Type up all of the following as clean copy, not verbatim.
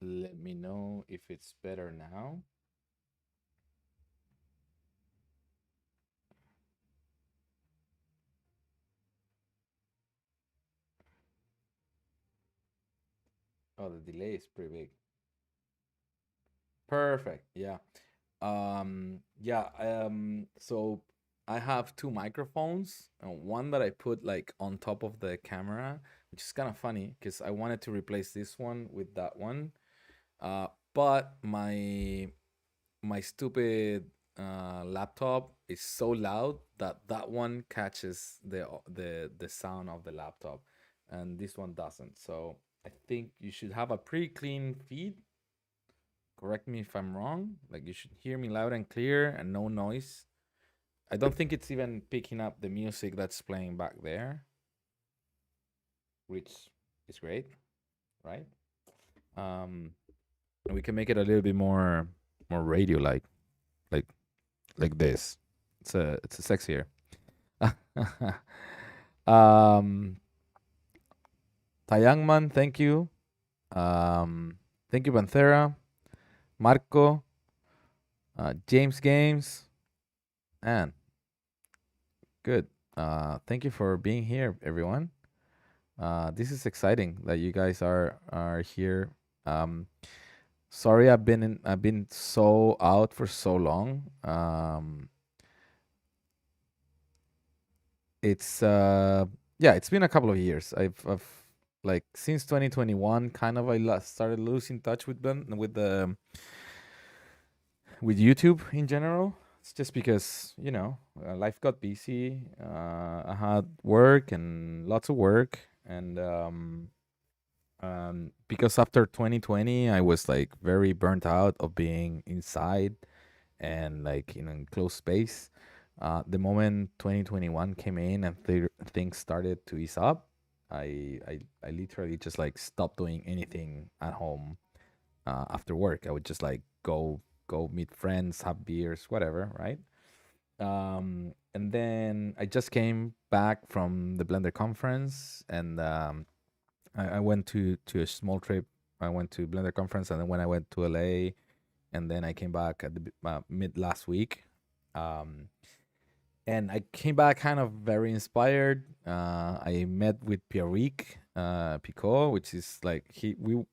Let me know if it's better now. Oh, the delay is pretty big. Perfect. Yeah. Yeah. So I have two microphones, one that I put like on top of the camera, which is kind of funny because I wanted to replace this one with that one. But my stupid laptop is so loud that that one catches the sound of the laptop, and this one doesn't. So I think you should have a pretty clean feed. Correct me if I'm wrong. Like you should hear me loud and clear and no noise. I don't think it's even picking up the music that's playing back there, which is great, right? Um, and we can make it a little bit more radio like like this. It's a sexier. um, Tayangman, thank you. Thank you, Panthera, Marco, James Games, and good. Thank you for being here, everyone. This is exciting that you guys are here. Um, Sorry, I've been so out for so long. It's yeah, it's been a couple of years. I've like since 2021, kind of started losing touch with them with YouTube in general. It's just because life got busy. I had work and lots of work, and because after 2020, I was like very burnt out of being inside and like in enclosed space. The moment 2021 came in and things started to ease up, I literally just like stopped doing anything at home after work. I would just like go meet friends, have beers, whatever, right? And then I just came back from the Blender conference, and I went to a small trip. I went to Blender conference, and then when I went to LA, and then I came back at the mid last week. Um, and I came back kind of very inspired. I met with Pierrick, Picot, which is like him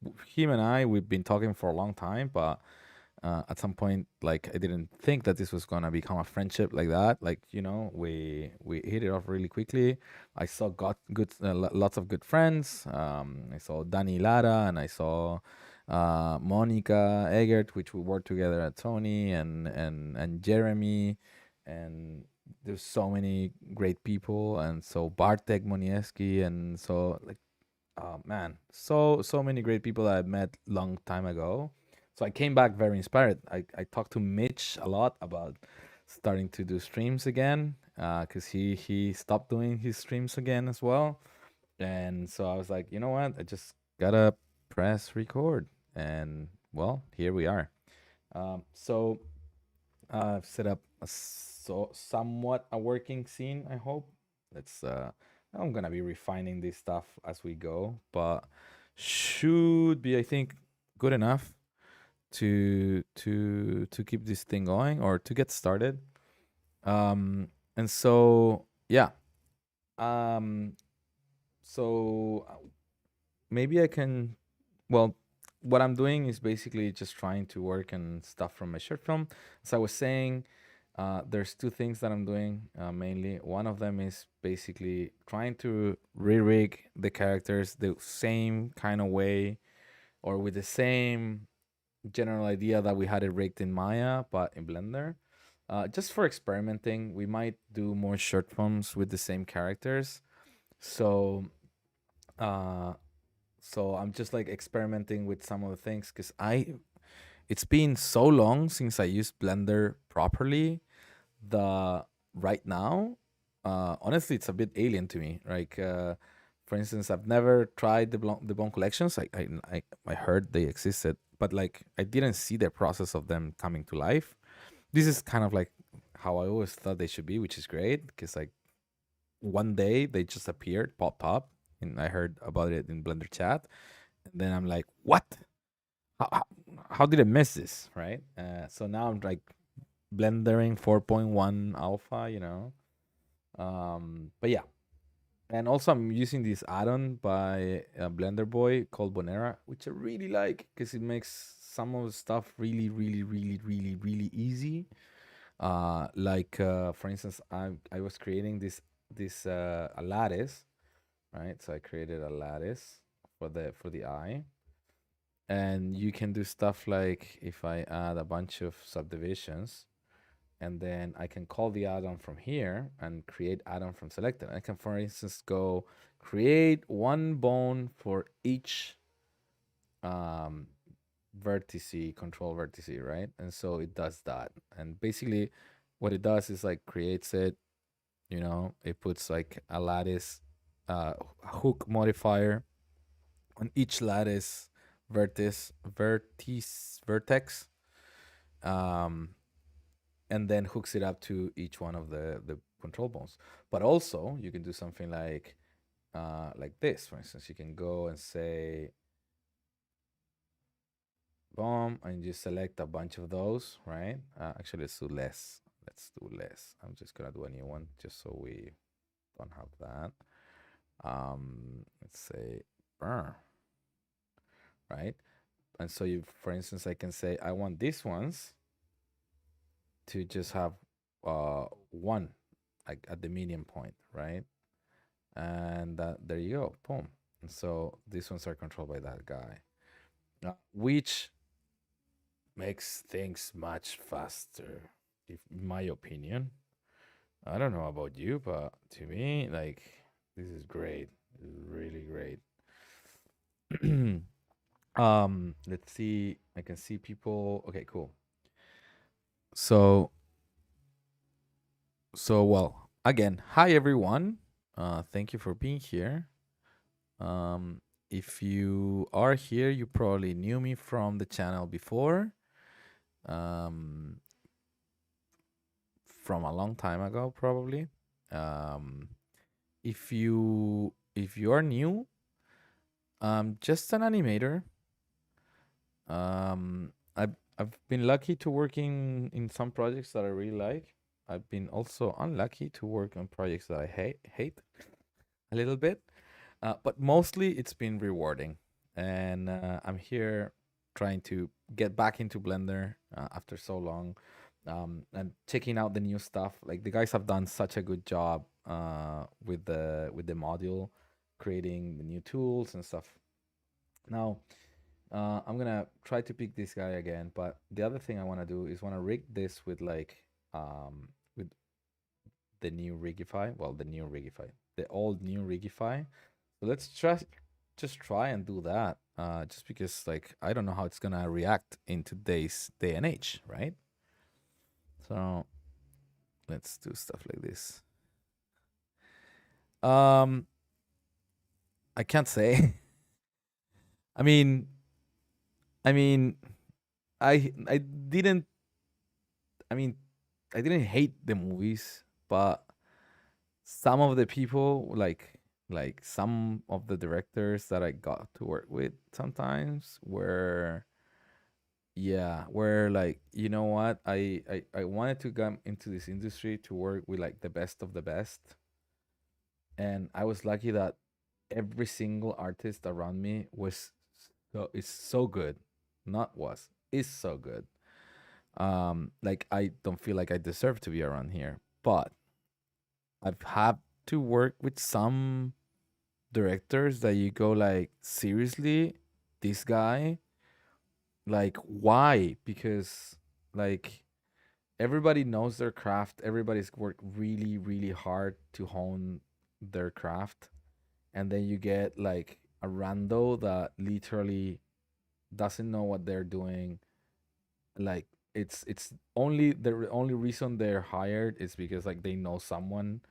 and I, we've been talking for a long time, but at some point, like I didn't think that this was gonna become a friendship like that. Like we hit it off really quickly. I saw got good lots of good friends. I saw Danny Lara and I saw Monica Egert, which we worked together at Sony, and Jeremy, and there's so many great people, and so Bartek Monieski, and so like oh man, so many great people that I met long time ago. So I came back very inspired. I talked to Mitch a lot about starting to do streams again, because he stopped doing his streams again as well. And so I was like, you know what? I just gotta press record, and well, here we are. So I've set up somewhat a working scene. I hope. Let's. I'm gonna be refining this stuff as we go, but should be, I think, good enough to keep this thing going or to get started. And so yeah. Um. So maybe I can. Well, what I'm doing is basically just trying to work on stuff from my short film. As I was saying, there's two things that I'm doing mainly. One of them is basically trying to re-rig the characters the same kind of way or with the same general idea that we had it rigged in Maya, but in Blender. Just for experimenting, we might do more short films with the same characters. So, uh, so I'm just like experimenting with some of the things because it's been so long since I used Blender properly. The right now, honestly, it's a bit alien to me. Like, for instance, I've never tried the Bone collections. I heard they existed, but like I didn't see the process of them coming to life. This is kind of like how I always thought they should be, which is great because like one day they just appeared, popped up, and I heard about it in Blender chat. And then I'm like, what? how, how, how did I miss this, right? So now I'm like blendering 4.1 alpha, but yeah. And also I'm using this add-on by Blender Boy called Bonera, which I really like because it makes some of the stuff really, really, really, really, really easy. For instance, I was creating this a lattice, right? So I created a lattice for the eye, and you can do stuff like if I add a bunch of subdivisions, and then I can call the add-on from here and create add-on from selected. I can, for instance, go create one bone for each um, vertice, control vertice, right? And so it does that. And basically, what it does is like creates it. It puts like a lattice hook modifier on each lattice vertex, um, and then hooks it up to each one of the control bones. But also, you can do something like this. For instance, you can go and say boom, and you select a bunch of those, right? Actually, let's do less. Let's do less. I'm just gonna do a new one just so we don't have that. Let's say burn, right? And so you, for instance, I can say I want these ones to just have one, like at the medium point, right? And there you go, boom. And so these ones are controlled by that guy, which makes things much faster, if, in my opinion. I don't know about you, but to me, like, this is great. This is really great. Let's see. I can see people. Okay, cool. So, well, again, hi everyone. Thank you for being here. Um, if you are here, you probably knew me from the channel before, um, from a long time ago, probably. Um, if you are new, I'm just an animator. I've been lucky to work in some projects that I really like. I've been also unlucky to work on projects that I hate a little bit. But mostly it's been rewarding. And I'm here trying to get back into Blender after so long, and checking out the new stuff. Like the guys have done such a good job with the module, creating the new tools and stuff. Now, I'm gonna try to pick this guy again, but the other thing I want to do is want to rig this with the new rigify. Well, the new rigify, the old new rigify. So let's just try and do that. Just because like I don't know how it's gonna react in today's day and age, right? So let's do stuff like this. Um, I can't say. I mean, I mean, I didn't. I mean, I didn't hate the movies, but some of the people, like some of the directors that I got to work with sometimes were, yeah, were like, you know what, I wanted to come into this industry to work with like the best of the best, and I was lucky that every single artist around me was is so good, not was, is so good. Like I don't feel like I deserve to be around here, but I've had to work with some directors that you go like, seriously, this guy, like why? Because like everybody knows their craft, everybody's worked really, really hard to hone their craft, and then you get like a rando that literally doesn't know what they're doing. Like it's only the only reason they're hired is because like they know someone,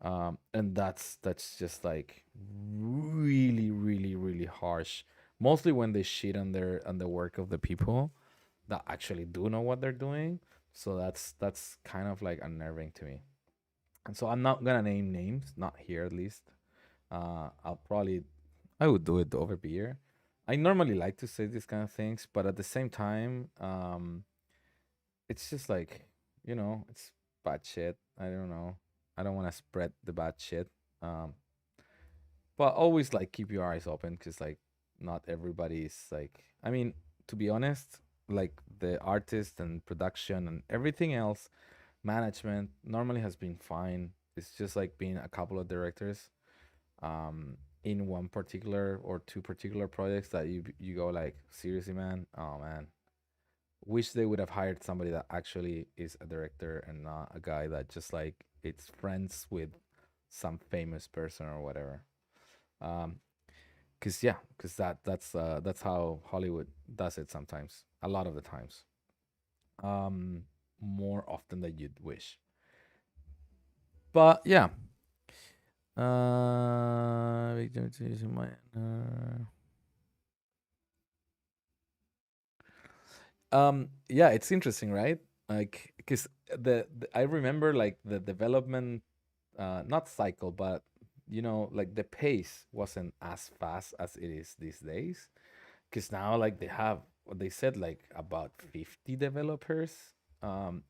and that's just like really, really, really harsh, mostly when they shit on the work of the people that actually do know what they're doing. So that's kind of like unnerving to me. And so I'm not gonna name names, not here at least. I'll probably, I would do it over beer. I normally like to say these kind of things, but at the same time, it's just like, it's bad shit. I don't know. I don't want to spread the bad shit. Um, but always like keep your eyes open because like not everybody's like. I mean, to be honest, like the artist and production and everything else, management normally has been fine. It's just like being a couple of directors in one particular or two particular projects that you go like, seriously, man, oh man, wish they would have hired somebody that actually is a director and not a guy that just like it's friends with some famous person or whatever. um because yeah, because that's how Hollywood does it sometimes, a lot of the times, um more often than you'd wish. But yeah, yeah, it's interesting, right? Like, because I remember like the development, not cycle, but like the pace wasn't as fast as it is these days. Because now, like, they have what they said, like about 50 developers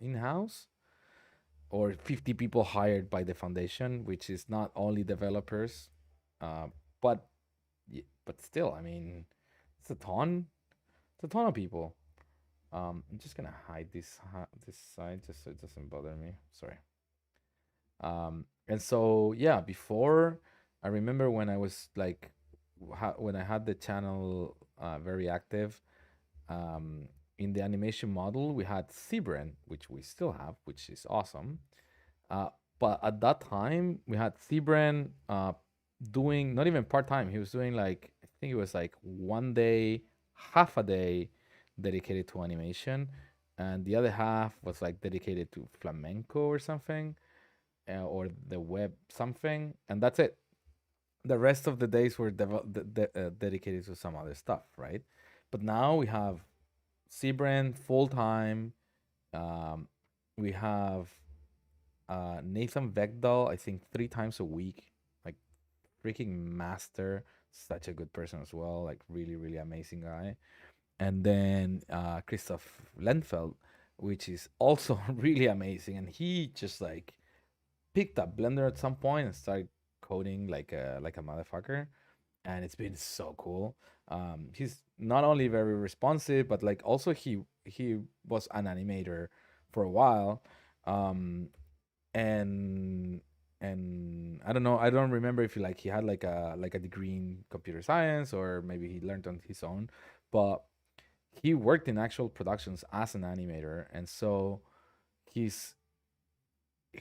in house, or 50 people hired by the foundation, which is not only developers, uh, but but still, I mean, it's a ton. It's a ton of people. I'm just gonna hide this side just so it doesn't bother me. Sorry. And so yeah, before, I remember when I was like, when I had the channel very active, um, in the animation model, we had Cbren, which we still have, which is awesome. Uh, but at that time, we had Cbren doing not even part time. He was doing like, I think it was like one day, half a day dedicated to animation, and the other half was like dedicated to flamenco or something, or the web something, and that's it. The rest of the days were dedicated to some other stuff, right? But now we have Cbren full time. Um, we have Nathan Vegdal, I think 3 times a week, like freaking master, such a good person as well, like really, really amazing guy. And then Christoph Lenfeld, which is also really amazing. And he just like picked up Blender at some point and started coding like a motherfucker, and it's been so cool. He's not only very responsive, but like also he was an animator for a while. Um, and I don't know. I don't remember if he had like a degree in computer science, or maybe he learned on his own. But he worked in actual productions as an animator, and so he's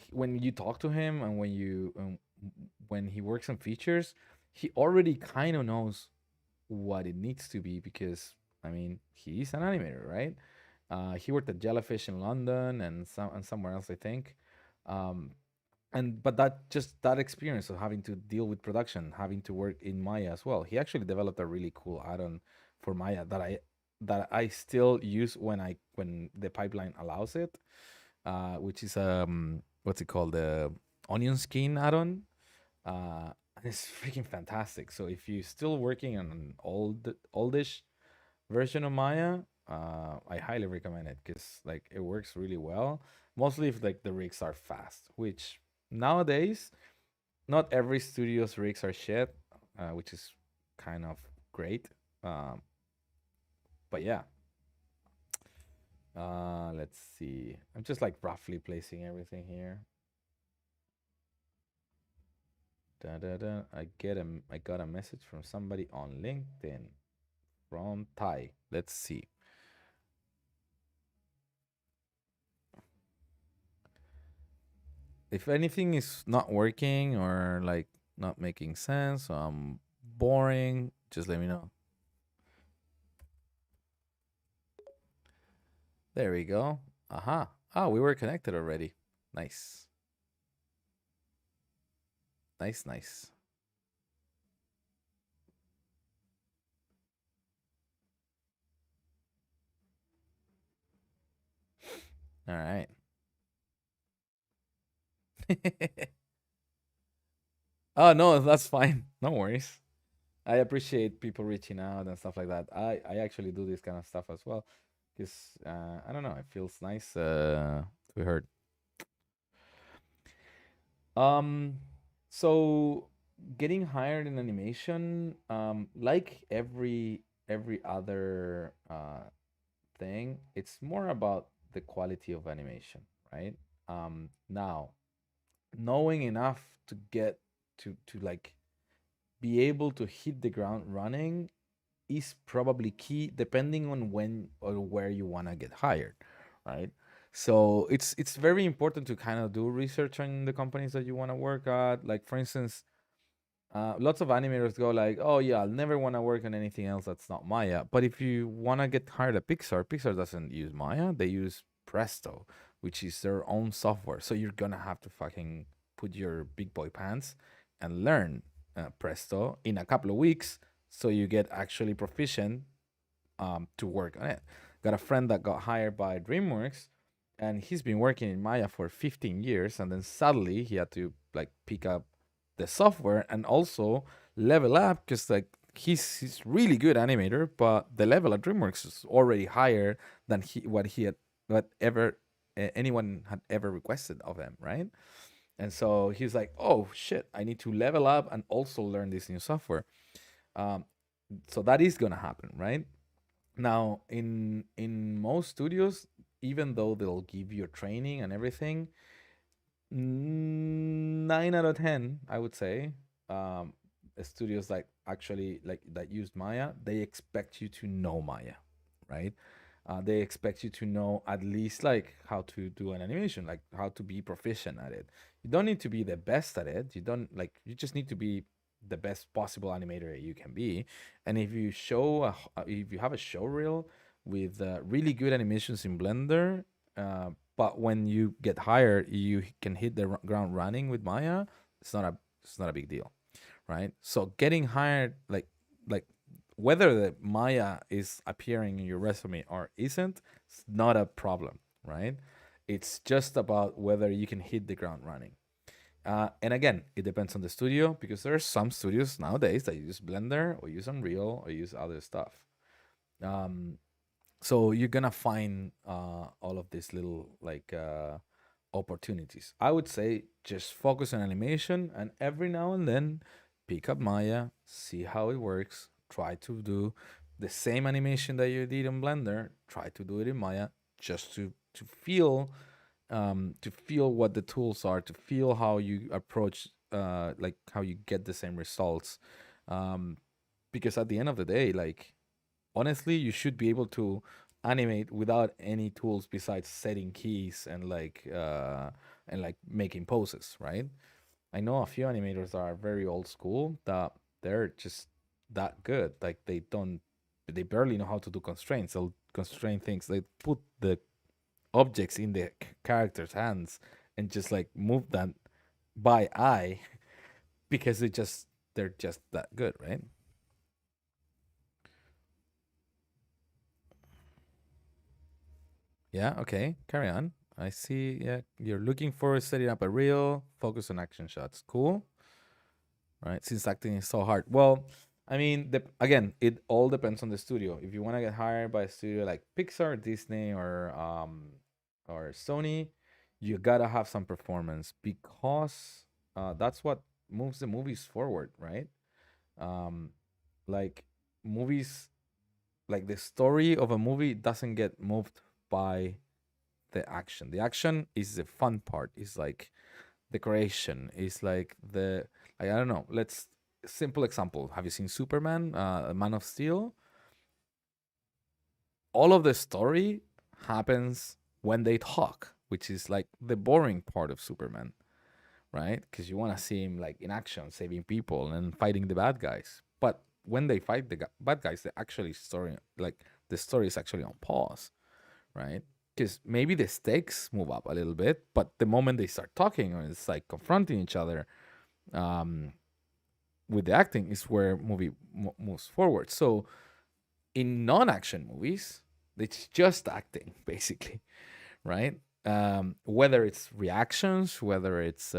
when you talk to him, and when he works on features, he already kind of knows what it needs to be, because I mean he's an animator, right? He worked at Jellyfish in London and somewhere else, I think. Um, and but that experience of having to deal with production, having to work in Maya as well. He actually developed a really cool add-on for Maya that I still use when the pipeline allows it, which is what's it called, the onion skin add-on. And it's freaking fantastic. So if you're still working on an oldish version of Maya, I highly recommend it because like it works really well. Mostly if like the rigs are fast, which nowadays not every studio's rigs are shit, which is kind of great. Um, but yeah, let's see. I'm just like roughly placing everything here. Da, da, da. I got a message from somebody on LinkedIn from Thai. Let's see. If anything is not working or like not making sense, or I'm boring, just let me know. There we go. Aha. Oh, we were connected already. Nice. Nice, nice. All right. Oh, no, that's fine. No worries. I appreciate people reaching out and stuff like that. I actually do this kind of stuff as well because I don't know, it feels nice to be heard. Um, so getting hired in animation, like every other thing, it's more about the quality of animation, right? Now, knowing enough to get to like be able to hit the ground running is probably key depending on when or where you want to get hired, right? So it's very important to kind of do research on the companies that you want to work at. Like for instance, lots of animators go like, "Oh yeah, I'll never want to work on anything else that's not Maya." But if you want to get hired at Pixar, Pixar doesn't use Maya; they use Presto, which is their own software. So you're gonna have to fucking put your big boy pants and learn Presto in a couple of weeks, so you get actually proficient to work on it. Got a friend that got hired by DreamWorks, and he's been working in Maya for 15 years, and then suddenly he had to like pick up the software and also level up because like he's really good animator, but the level at DreamWorks is already higher than he had what ever anyone had ever requested of him, right? And so he's like, oh shit, I need to level up and also learn this new software. Um, so that is gonna happen, right? Now, in most studios, even though they'll give you training and everything, 9 out of 10, I would say, um, studios like actually like that use Maya, they expect you to know Maya, right? They expect you to know at least like how to do an animation, like how to be proficient at it. You don't need to be the best at it. You don't like. You just need to be the best possible animator that you can be. And if you if you have a show reel with really good animations in Blender, but when you get hired, you can hit the ground running with Maya. It's not a big deal, right? So getting hired, like whether the Maya is appearing in your resume or isn't, it's not a problem, right? It's just about whether you can hit the ground running. And again, it depends on the studio because there are some studios nowadays that use Blender or use Unreal or use other stuff. Um, so you're gonna find all of these little like opportunities. I would say just focus on animation and every now and then pick up Maya, see how it works, try to do the same animation that you did in Blender, try to do it in Maya just to feel what the tools are, to feel how you approach like how you get the same results. Um, because at the end of the day, like honestly, you should be able to animate without any tools besides setting keys and like making poses, right? I know a few animators that are very old school that they're just that good. Like they barely know how to do constraints. They'll constrain things. They put the objects in the character's hands and just like move them by eye because they're just that good, right? Yeah, okay. Carry on. I see. Yeah, you're looking for setting up a reel, focus on action shots. Cool. Right. Since acting is so hard. Well, I mean, again, it all depends on the studio. If you want to get hired by a studio like Pixar, Disney, or Sony, you gotta have some performance because that's what moves the movies forward, right? Um, like movies, like the story of a movie doesn't get moved by the action. The action is the fun part. It's like decoration. It's like I don't know. Let's simple example. Have you seen Superman, Man of Steel? All of the story happens when they talk, which is like the boring part of Superman, right? Because you want to see him like in action, saving people and fighting the bad guys. But when they fight the bad guys, the story is actually on pause, right? Because maybe the stakes move up a little bit, but the moment they start talking or it's like confronting each other um, with the acting is where movie moves forward. So in non-action movies, it's just acting basically, right? Whether it's reactions, whether it's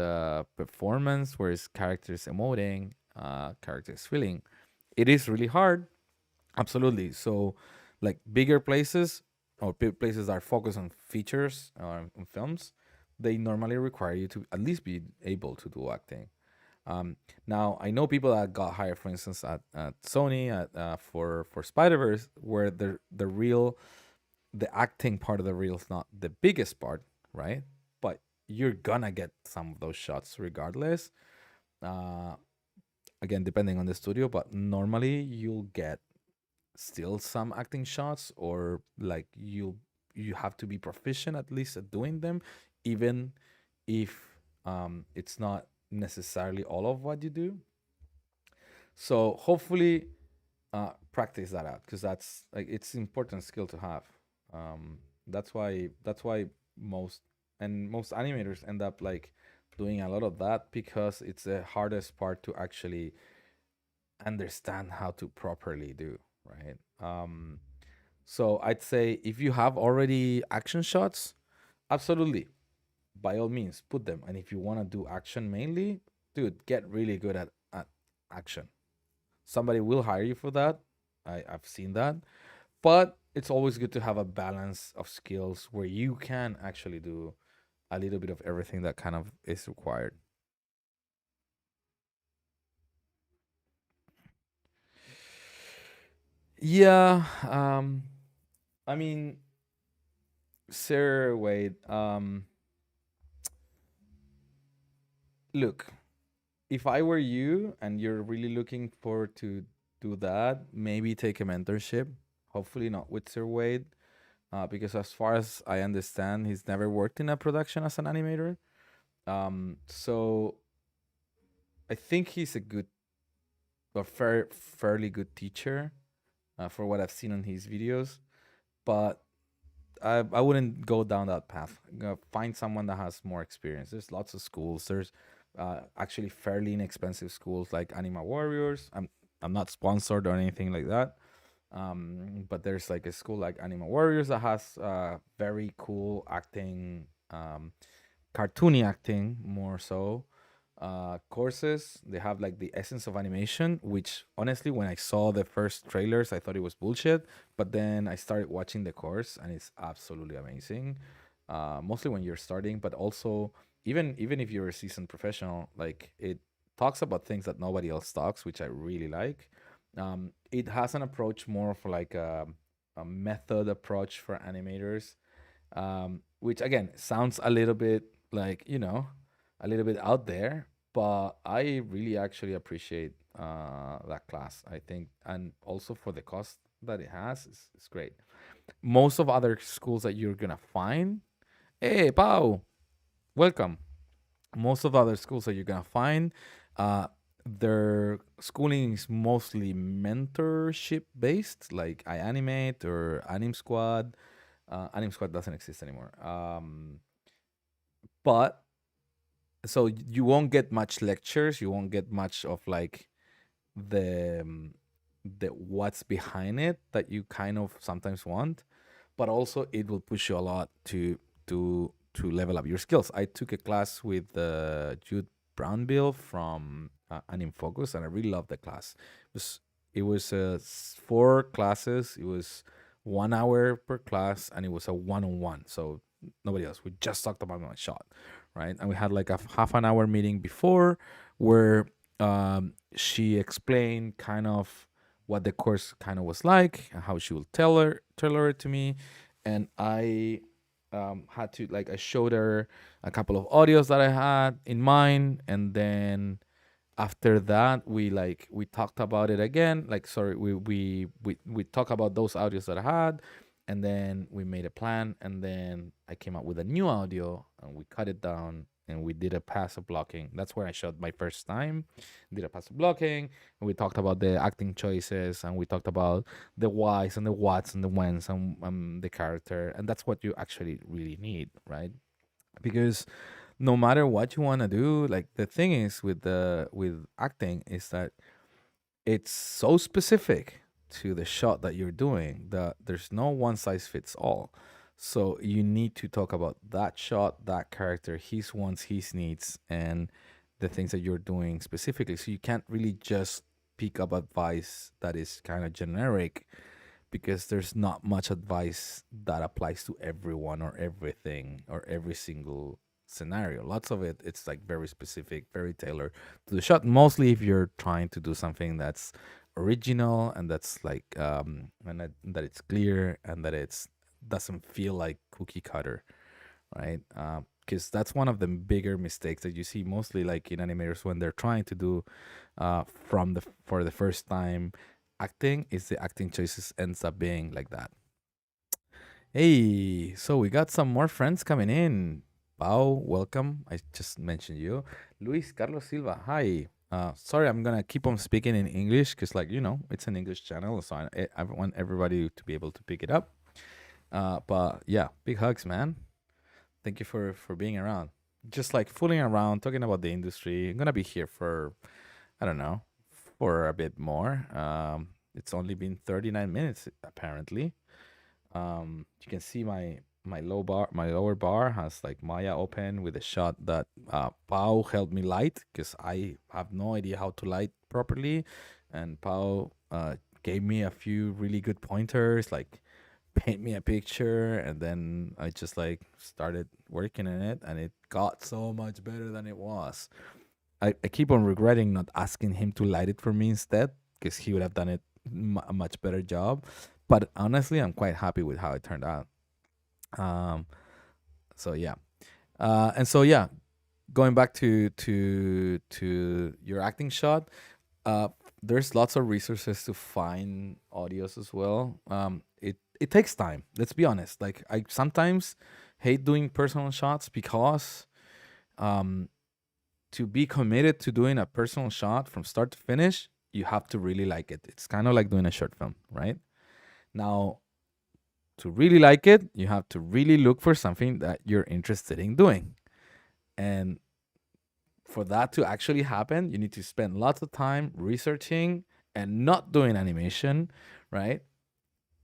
performance, where it's characters emoting, characters feeling, It is really hard. Absolutely. So, like bigger places or places that are focused on features or on films, they normally require you to at least be able to do acting. Um, Now, I know people that got hired, for instance, at Sony for Spider Verse, where the acting part of the reel is not the biggest part, right? But you're gonna get some of those shots regardless. Uh, Again, depending on the studio, but normally you'll get still some acting shots, or like you have to be proficient at least at doing them, even if it's not necessarily all of what you do. So hopefully, practice that out, because that's like it's important skill to have. That's why most animators end up like doing a lot of that, because it's the hardest part to actually understand how to properly do, right? So I'd say if you have already action shots, absolutely, by all means, put them. And if you want to do action mainly, dude, get really good at action. Somebody will hire you for that. I've seen that. But it's always good to have a balance of skills where you can actually do a little bit of everything that kind of is required. Yeah, I mean, Sir Wade, look, if I were you and you're really looking forward to do that, maybe take a mentorship. Hopefully not with Sir Wade, because as far as I understand, he's never worked in a production as an animator. So I think he's a good or fairly good teacher, for what I've seen on his videos. But I wouldn't go down that path. Find someone that has more experience. There's lots of schools. There's actually fairly inexpensive schools like Anima Warriors. I'm not sponsored or anything like that. But there's like a school like Anima Warriors that has very cool acting, cartoony acting more so, courses. They have like the essence of animation, which honestly, when I saw the first trailers, I thought it was bullshit. But then I started watching the course, and it's absolutely amazing. Mostly when you're starting, but also even if you're a seasoned professional, like it talks about things that nobody else talks, which I really like. It has an approach more for like a method approach for animators, which again sounds a little bit like, a little bit out there, but I really actually appreciate that class. I think, and also for the cost that it has, it's great. Most of other schools that you're gonna find, hey Pau, welcome. Most of other schools that you're gonna find, uh, their schooling is mostly mentorship based, like I Animate or Anim Squad. Anim Squad doesn't exist anymore. But so you won't get much lectures. You won't get much of like the the what's behind it that you kind of sometimes want, but also it will push you a lot to level up your skills. I took a class with Jude Brownbill from Anim Focus, and I really loved the class. It was 4 classes. It was 1 hour per class, and it was a one-on-one. So nobody else. We just talked about my shot, right? And we had like a half an hour meeting before, where she explained kind of what the course kind of was like, and how she will tell her to me, and I had to like I showed her a couple of audios that I had in mind, and then after that we talked about it again. Like sorry, we talked about those audios that I had, and then we made a plan, and then I came up with a new audio, and we cut it down, and we did a passive blocking. That's where I shot my first time. Did a passive blocking, and we talked about the acting choices, and we talked about the whys and the whats and the whens, and the character, and that's what you actually really need, right? Because no matter what you want to do, like the thing is with acting is that it's so specific to the shot that you're doing that there's no one size fits all. So you need to talk about that shot, that character, his wants, his needs, and the things that you're doing specifically. So you can't really just pick up advice that is kind of generic, because there's not much advice that applies to everyone or everything or every single scenario. Lots of it, it's like very specific, very tailored to the shot. Mostly if you're trying to do something that's original and that's like and that it's clear and that it's doesn't feel like cookie cutter, right? Because that's one of the bigger mistakes that you see mostly like in animators when they're trying to do from the for the first time acting, is the acting choices ends up being like that. Hey, so we got some more friends coming in. Pau, welcome. I just mentioned you. Luis Carlos Silva, hi. Sorry, I'm gonna keep on speaking in English because, like, it's an English channel, so I want everybody to be able to pick it up. But yeah, big hugs, man. Thank you for being around. Just like fooling around, talking about the industry. I'm gonna be here for, I don't know, for a bit more. It's only been 39 minutes apparently. You can see my lower bar has like Maya open with a shot that Pau helped me light because I have no idea how to light properly, and Pau gave me a few really good pointers, like paint me a picture, and then I just like started working in it, and it got so much better than it was. I keep on regretting not asking him to light it for me instead, because he would have done it a much better job. But honestly, I'm quite happy with how it turned out. Um, so yeah, and so yeah, going back to your acting shot, uh, there's lots of resources to find audios as well. It takes time. Let's be honest. Like I sometimes hate doing personal shots because um, to be committed to doing a personal shot from start to finish, you have to really like it. It's kind of like doing a short film, right? Now, to really like it, you have to really look for something that you're interested in doing. And for that to actually happen, you need to spend lots of time researching and not doing animation, right?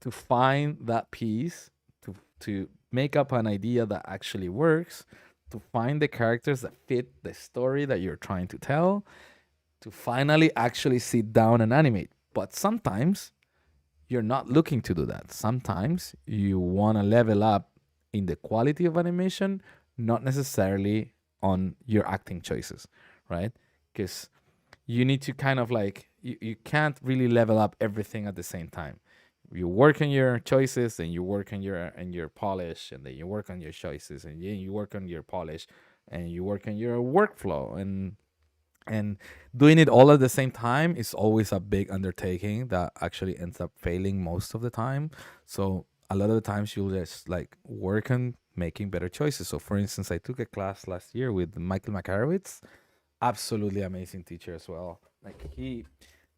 To find that piece, to make up an idea that actually works, to find the characters that fit the story that you're trying to tell, to finally actually sit down and animate. But sometimes you're not looking to do that. Sometimes you want to level up in the quality of animation, not necessarily on your acting choices, right? Because you need to kind of like, you can't really level up everything at the same time. You work on your choices, and you work on your polish, and then you work on your choices, and then you work on your polish, and you work on your workflow, and doing it all at the same time is always a big undertaking that actually ends up failing most of the time. So a lot of the times you'll just like work on making better choices. So for instance, I took a class last year with Michael Makarowitz, absolutely amazing teacher as well. Like he,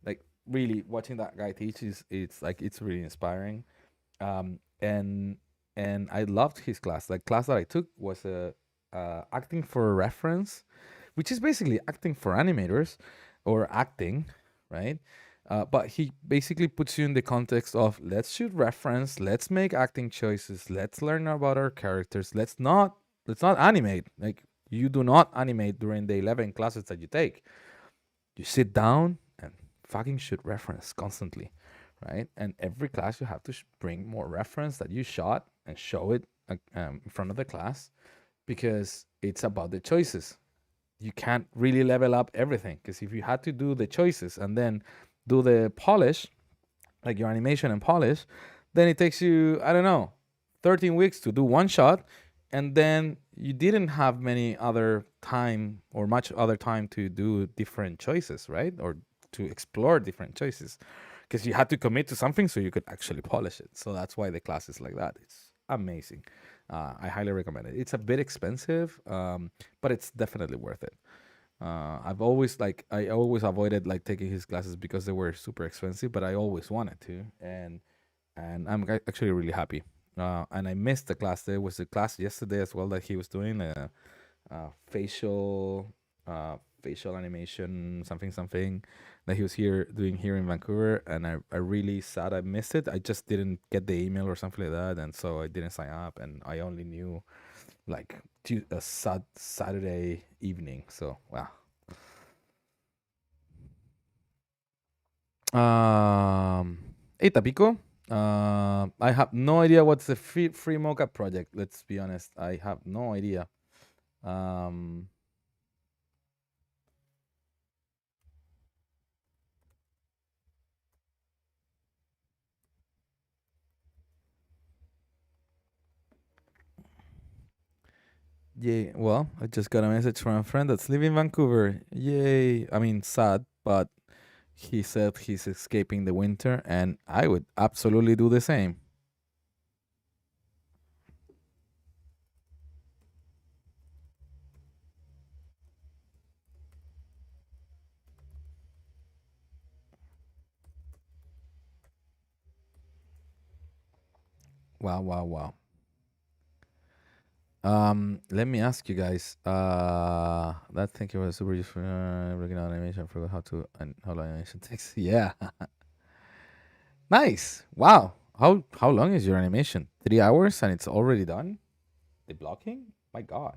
like really watching that guy teach is, it's like it's really inspiring. Um and and I loved his class. Like class that I took was a acting for a reference, which is basically acting for animators, or acting, right? But he basically puts you in the context of, let's shoot reference, let's make acting choices, let's learn about our characters, let's not animate. Like you do not animate during the 11 classes that you take. You sit down and fucking shoot reference constantly, right? And every class you have to bring more reference that you shot and show it in front of the class, because it's about the choices. You can't really level up everything, because if you had to do the choices and then do the polish, like your animation and polish, then it takes you, I don't know, 13 weeks to do one shot, and then you didn't have many other time or much other time to do different choices, right? Or to explore different choices, because you had to commit to something so you could actually polish it. So that's why the class is like that. It's amazing. I highly recommend it. It's a bit expensive, but it's definitely worth it. I always avoided like taking his classes because they were super expensive, but I always wanted to, and I'm actually really happy. And I missed the class. There was a class yesterday as well that he was doing facial facial animation, something something, that he was here doing here in Vancouver, and I really sad I missed it. I just didn't get the email or something like that, and so I didn't sign up, and I only knew like a Saturday evening. So wow. Hey Tapico. I have no idea what's the free mocap project. Let's be honest. I have no idea. Um, yeah. Well, I just got a message from a friend that's living in Vancouver. Yay! I mean, sad, but he said he's escaping the winter, and I would absolutely do the same. Wow! Wow! Wow! Let me ask you guys. That thank you was super useful. Looking at animation for how to and how long animation takes. Yeah, nice. Wow. How long is your animation? 3 hours and it's already done. The blocking. My God.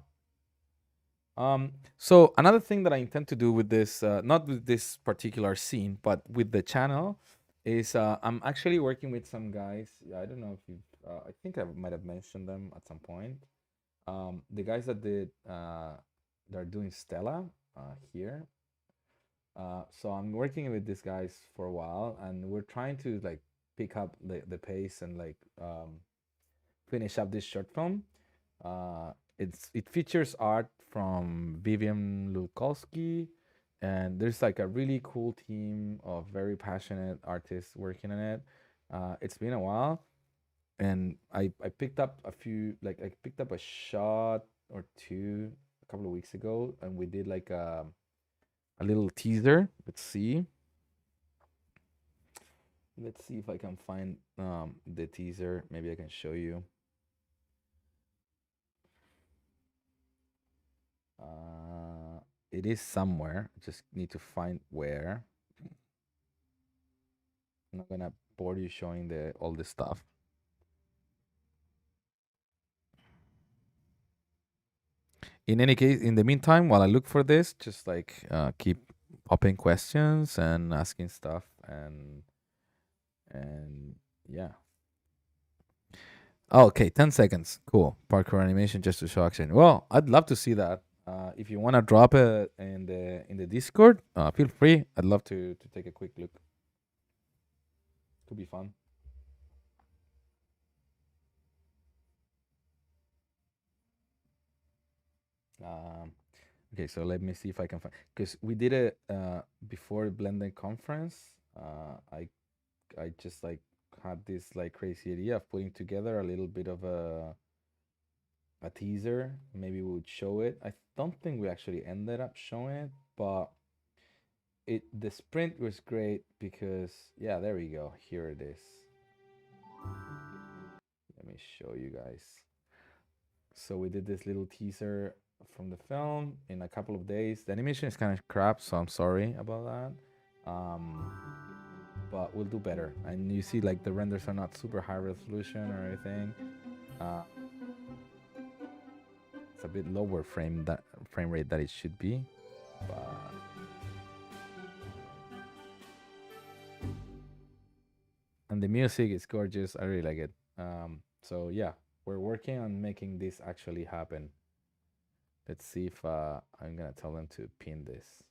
So another thing that I intend to do with this, not with this particular scene, but with the channel, is I'm actually working with some guys. I don't know if you. I think I might have mentioned them at some point. The guys that did they're doing Stella here. So I'm working with these guys for a while, and we're trying to like pick up the pace and like finish up this short film. It features art from Vivian Lulkowski, and there's like a really cool team of very passionate artists working on it. It's been a while, and I picked up a few like I picked up a shot or two a couple of weeks ago, and we did like a little teaser. Let's see if I can find the teaser. Maybe I can show you. Uh, it is somewhere. Just need to find where. I'm not gonna bore you showing the all the stuff. In any case, in the meantime, while I look for this, just like keep popping questions and asking stuff and yeah. Oh, okay, 10 seconds. Cool. Parkour animation just to show action. Well, I'd love to see that. If you wanna drop it in the Discord, feel free. I'd love to take a quick look. Could be fun. Um, okay, so let me see if I can find because we did it before Blended conference. I just like had this like crazy idea of putting together a little bit of a teaser. Maybe we would show it. I don't think we actually ended up showing it, but the sprint was great because yeah, there we go. Here it is. Let me show you guys. So we did this little teaser from the film in a couple of days. The animation is kind of crap, so I'm sorry about that. But we'll do better. And you see, like the renders are not super high resolution or anything. Uh, it's a bit lower frame rate that it should be. But and the music is gorgeous. I really like it. So yeah, we're working on making this actually happen. Let's see if I'm gonna tell them to pin this.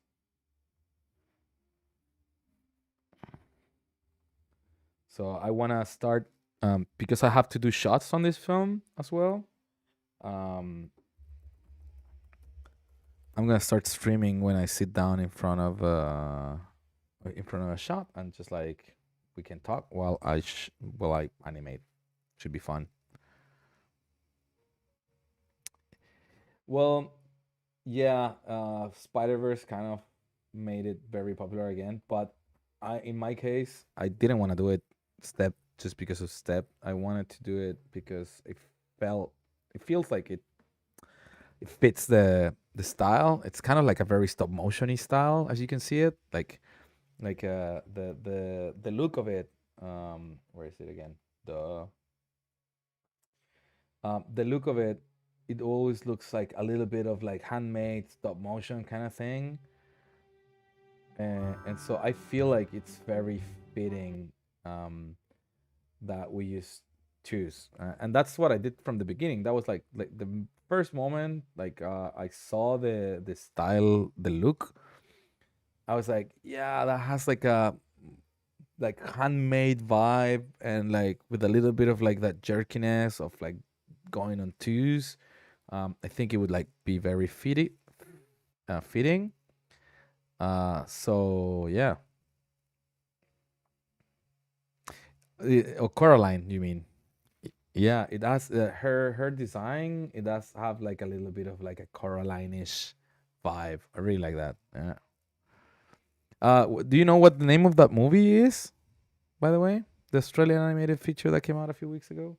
So I wanna start because I have to do shots on this film as well. Um, I'm gonna start streaming when I sit down in front of a shot and just like we can talk while I animate. Should be fun. Well, yeah, Spider Verse kind of made it very popular again, but in my case, I didn't want to do it step just because of step. I wanted to do it because felt it feels like it fits the style. It's kind of like a very stop motiony style, as you can see it. Like the look of it. Where is it again? The look of it. It always looks like a little bit of like handmade stop motion kind of thing. And so I feel like it's very fitting, um, that we just choose, and that's what I did from the beginning. That was like the first moment, like I saw the style, the look. I was like, yeah, that has like a like handmade vibe, and like with a little bit of like that jerkiness of like going on twos. I think it would like be very fitting. So yeah. Oh, Coraline, you mean? Yeah, it does. Her design. It does have like a little bit of like a Coraline-ish vibe. I really like that. Yeah. Do you know what the name of that movie is? By the way, the Australian animated feature that came out a few weeks ago.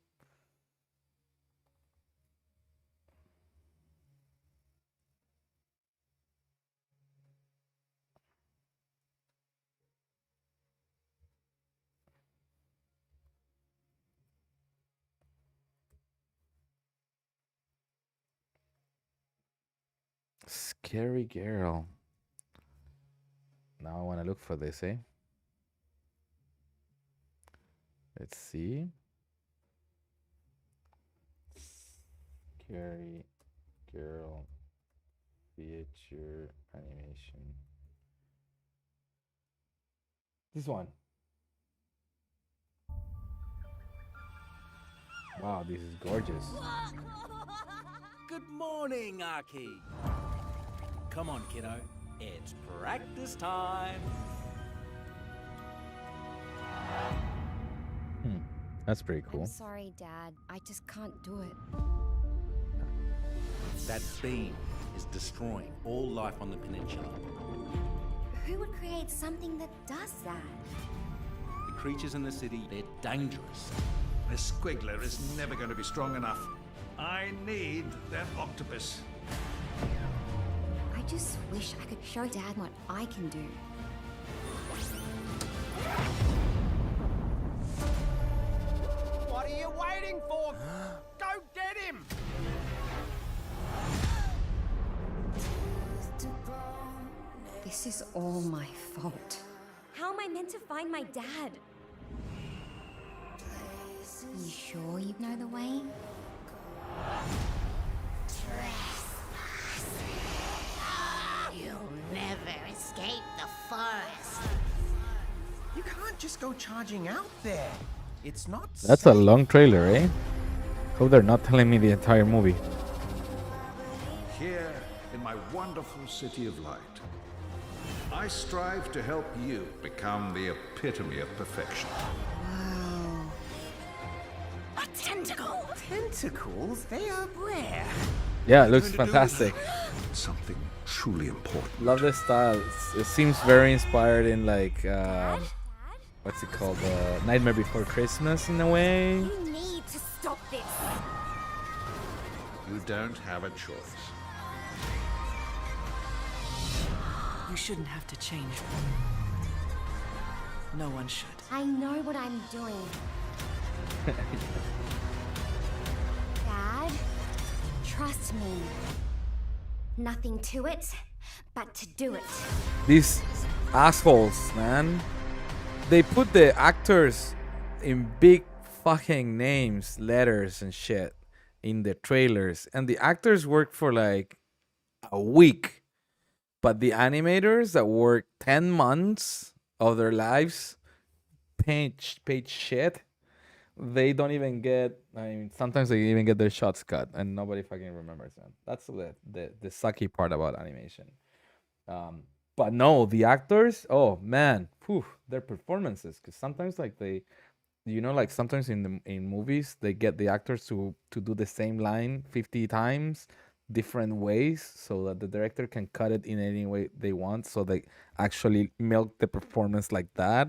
Scary Girl. Now I want to look for this. Let's see. Scary Girl feature animation. This one. Wow, this is gorgeous. Good morning, Aki. Come on, kiddo. It's practice time. That's pretty cool. I'm sorry, Dad. I just can't do it. That beam is destroying all life on the peninsula. Who would create something that does that? The creatures in the city, they're dangerous. This squiggler is never going to be strong enough. I need that octopus. I just wish I could show Dad what I can do. What are you waiting for? Go get him! This is all my fault. How am I meant to find my dad? You sure you know the way? You'll never escape the forest. You can't just go charging out there. It's not That's a safe. long trailer, eh? Hope they're not telling me the entire movie. Here in my wonderful city of light, I strive to help you become the epitome of perfection. A tentacle! Tentacles? They are rare. Yeah, it looks fantastic. Something truly important. Love the style. It seems very inspired in like what's it called? Nightmare Before Christmas in a way. You need to stop this. You don't have a choice. You shouldn't have to change. No one should. I know what I'm doing. Dad, trust me. Nothing to it but to do it. These assholes, man. They put the actors in big fucking names, letters and shit in the trailers. And the actors work for like a week. But the animators that work 10 months of their lives paid shit. They don't even get, I mean, sometimes they even get their shots cut and nobody fucking remembers them. That's the sucky part about animation. But no, the actors, oh man, whew, their performances. Because sometimes like like sometimes in movies they get the actors to do the same line 50 times different ways so that the director can cut it in any way they want. So they actually milk the performance like that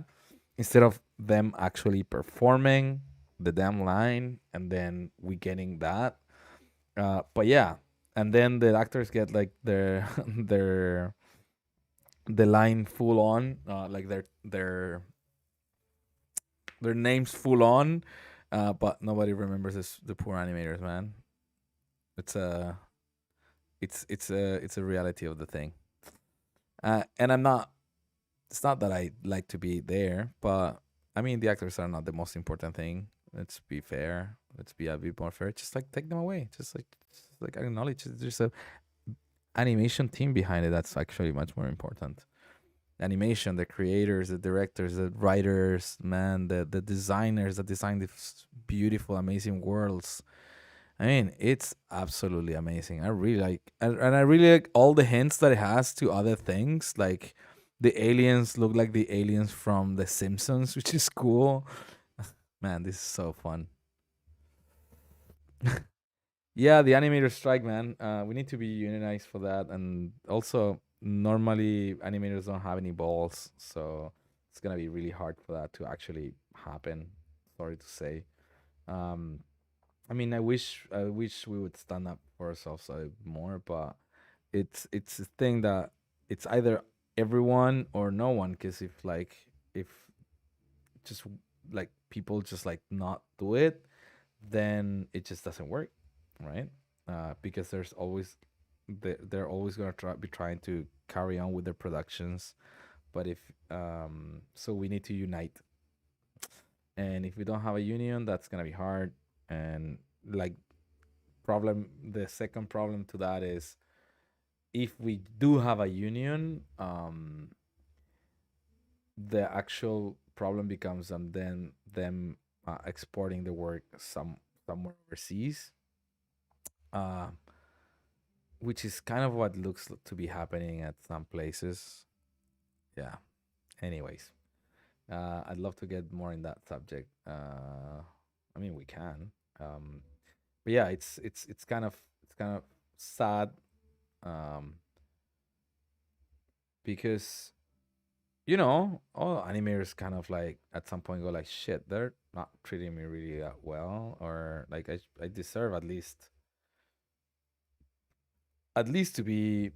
instead of them actually performing the damn line and then we getting that. But yeah, and then the actors get like their the line full on, like their names full on, but nobody remembers the poor animators, man. It's a it's a reality of the thing, and I'm not It's not that I like to be there, but I mean the actors are not the most important thing. Let's be fair. Let's be a bit more fair. Just like take them away. Just like acknowledge there's a animation team behind it. That's actually much more important. Animation, the creators, the directors, the writers, man, the designers that design these beautiful, amazing worlds. I mean, it's absolutely amazing. I really like, and I really like all the hints that it has to other things. Like the aliens look like the aliens from The Simpsons, which is cool. Man, this is so fun. Yeah, the animator strike, man. We need to be unionized for that, and also normally animators don't have any balls, so it's gonna be really hard for that to actually happen. Sorry to say. Um, I mean, I wish we would stand up for ourselves more, but it's a thing that it's either everyone or no one. Because if just like people just like not do it, then it just doesn't work, right? Because there's always they're always gonna be trying to carry on with their productions, but if so we need to unite, and if we don't have a union, that's gonna be hard. And like the second problem to that is if we do have a union, the actual problem becomes then them exporting the work somewhere overseas, uh, which is kind of what looks to be happening at some places. Yeah. Anyways, I'd love to get more in that subject. I mean, we can. But yeah, it's kind of sad, um, because all animators kind of like at some point go like, shit, they're not treating me really that well, or like I deserve at least to be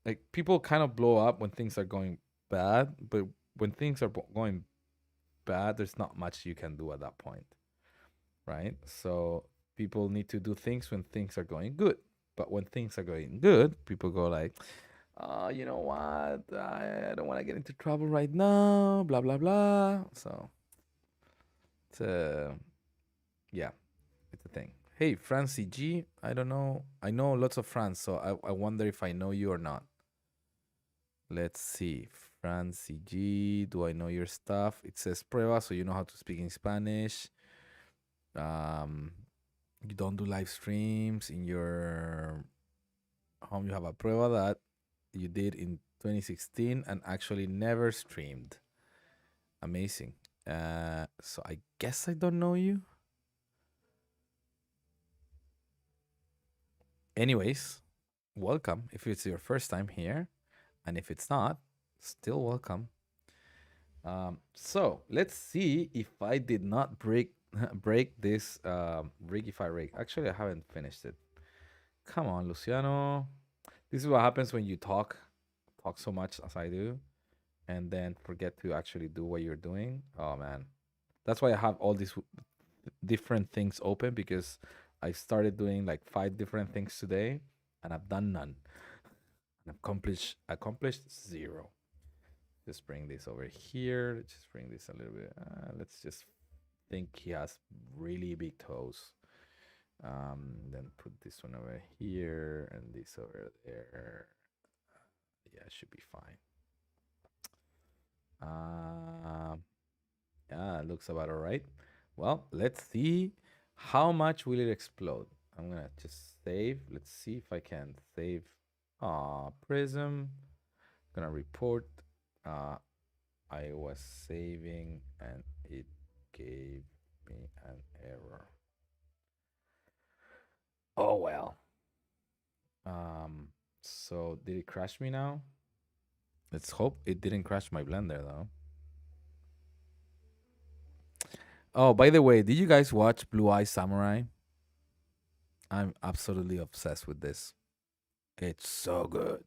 like people kind of blow up when things are going bad, but when things are going bad, there's not much you can do at that point, right? So people need to do things when things are going good, but when things are going good, people go like, you know what? I don't want to get into trouble right now. Blah blah blah. So it's yeah, it's a thing. Hey, Francie G. I don't know. I know lots of France, so I wonder if I know you or not. Let's see. Francie G. Do I know your stuff? It says prueba, so you know how to speak in Spanish. Um, you don't do live streams in your home. You have a prueba that you did in 2016 and actually never streamed. Amazing. So I guess I don't know you. Anyways, welcome if it's your first time here, and if it's not, still welcome. So let's see if I did not break break this rigify rig. Actually, I haven't finished it. Come on, Luciano. This is what happens when you talk so much as I do, and then forget to actually do what you're doing. Oh man, that's why I have all these different things open, because I started doing like 5 different things today, and I've done none. And accomplished zero. Just bring this over here. Just bring this a little bit. Let's just think he has really big toes. Then put this one over here and this over there. Yeah, it should be fine. Yeah, it looks about all right. Well, let's see how much will it explode. I'm gonna just save. Let's see if I can save. Prism. Gonna report. I was saving and it gave me an error. Oh well. So did it crash me now? Let's hope it didn't crash my blender though. Oh, by the way, did you guys watch Blue Eye Samurai? I'm absolutely obsessed with this. It's so good.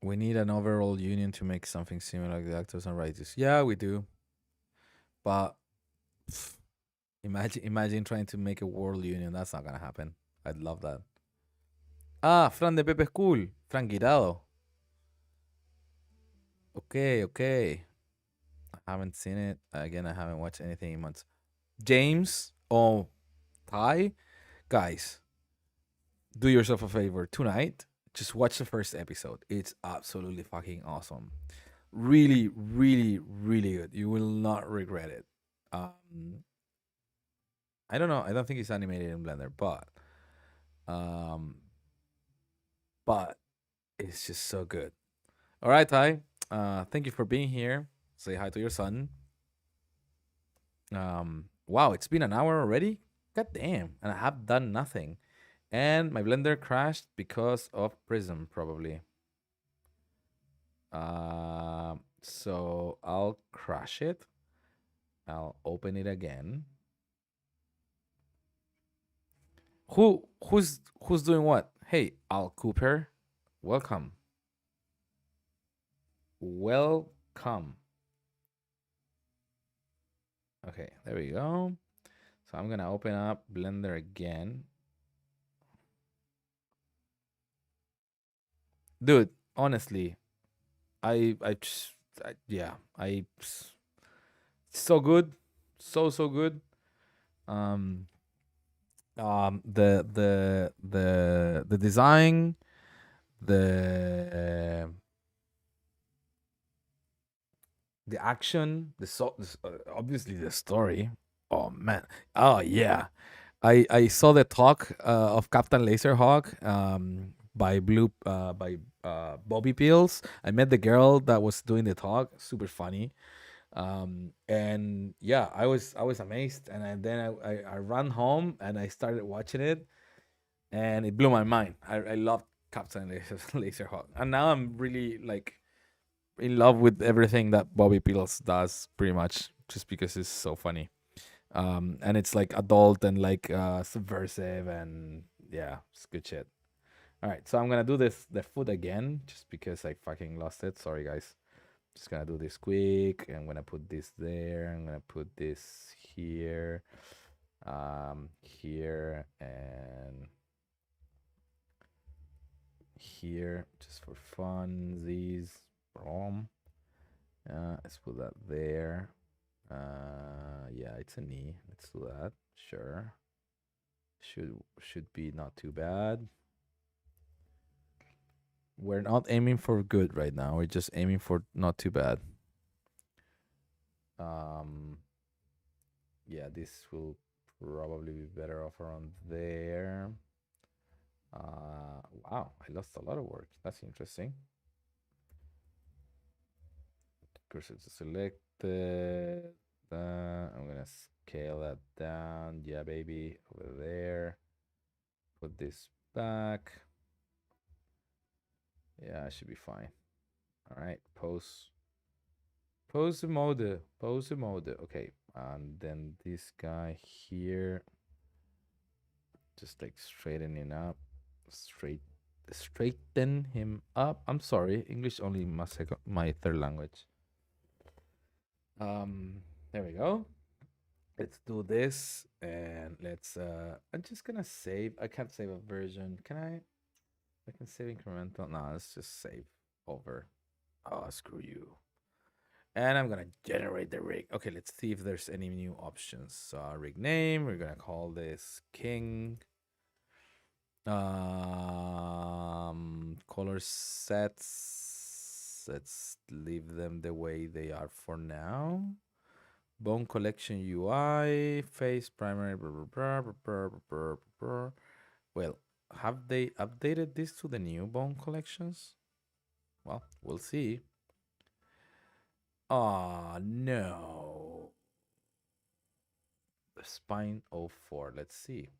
We need an overall union to make something similar like the actors and writers. Yeah, we do. But pff, imagine trying to make a world union. That's not gonna happen. I'd love that. Ah, Fran de Pepe School. Fran Guirado. Okay, okay. I haven't seen it. Again, I haven't watched anything in months. James. Oh, Ty. Guys, do yourself a favor. Tonight, just watch the first episode. It's absolutely fucking awesome. Really, really, really good. You will not regret it. Um, I don't know. I don't think it's animated in Blender, um, but it's just so good. All right, Ty. Thank you for being here. Say hi to your son. Wow, it's been an hour already. God damn, and I have done nothing. And my Blender crashed because of Prism, probably. So I'll crash it. I'll open it again. Who's doing what? Hey, Al Cooper, welcome. Welcome. Okay, there we go. So I'm gonna open up Blender again. Dude, honestly, yeah, so good, so good. Um, the design, the the action, obviously the story. Oh man, oh yeah, I saw the talk of Captain Laserhawk by Bobby Peels. I met the girl that was doing the talk. Super funny. And yeah, I was amazed, and then I ran home and I started watching it, and it blew my mind. I loved Captain Laserhawk, and now I'm really like in love with everything that Bobby Peels does, pretty much, just because it's so funny. And it's like adult and like subversive, and yeah, it's good shit. All right, so I'm gonna do the foot again, just because I fucking lost it. Sorry, guys. Just gonna do this quick. I'm gonna put this there. I'm gonna put this here, here, and here, just for fun. These, boom. Let's put that there. Yeah, it's a knee. Let's do that. Sure. Should be not too bad. We're not aiming for good right now. We're just aiming for not too bad. Yeah, this will probably be better off around there. Wow, I lost a lot of work. That's interesting. Cursor to selected. I'm gonna scale that down. Yeah, baby, over there. Put this back. Yeah, I should be fine. All right, pose mode. Okay, and then this guy here, just like straightening up, straighten him up. I'm sorry, English only my third language. There we go. Let's do this, and let's I'm just gonna save. I can't save a version. Can I can save incremental. No, let's just save over. Oh, screw you. And I'm gonna generate the rig. Okay, let's see if there's any new options. Rig name, we're gonna call this king. Color sets, let's leave them the way they are for now. Bone collection UI, face primary, blah, blah, blah, blah, blah, blah, blah. Well, have they updated this to the new bone collections? Well, we'll see. Oh no. The spine 04. Let's see.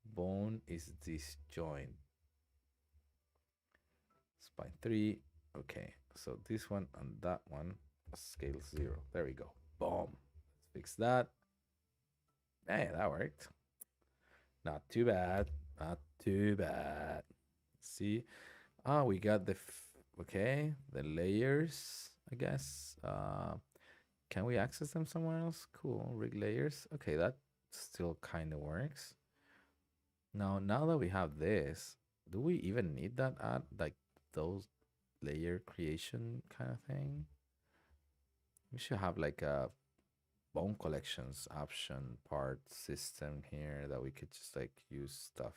Bone is disjoint. Spine 3. Okay. So this one and that one scale 0. There we go. Boom. Let's fix that. Hey, that worked. Not too bad. Not too bad. See? Ah, we got the Okay, the layers, I guess. Can we access them somewhere else? Cool, rig layers. Okay, that still kind of works. Now that we have this, do we even need that ad like those layer creation kind of thing? We should have like a bone collections option part system here that we could just like use stuff.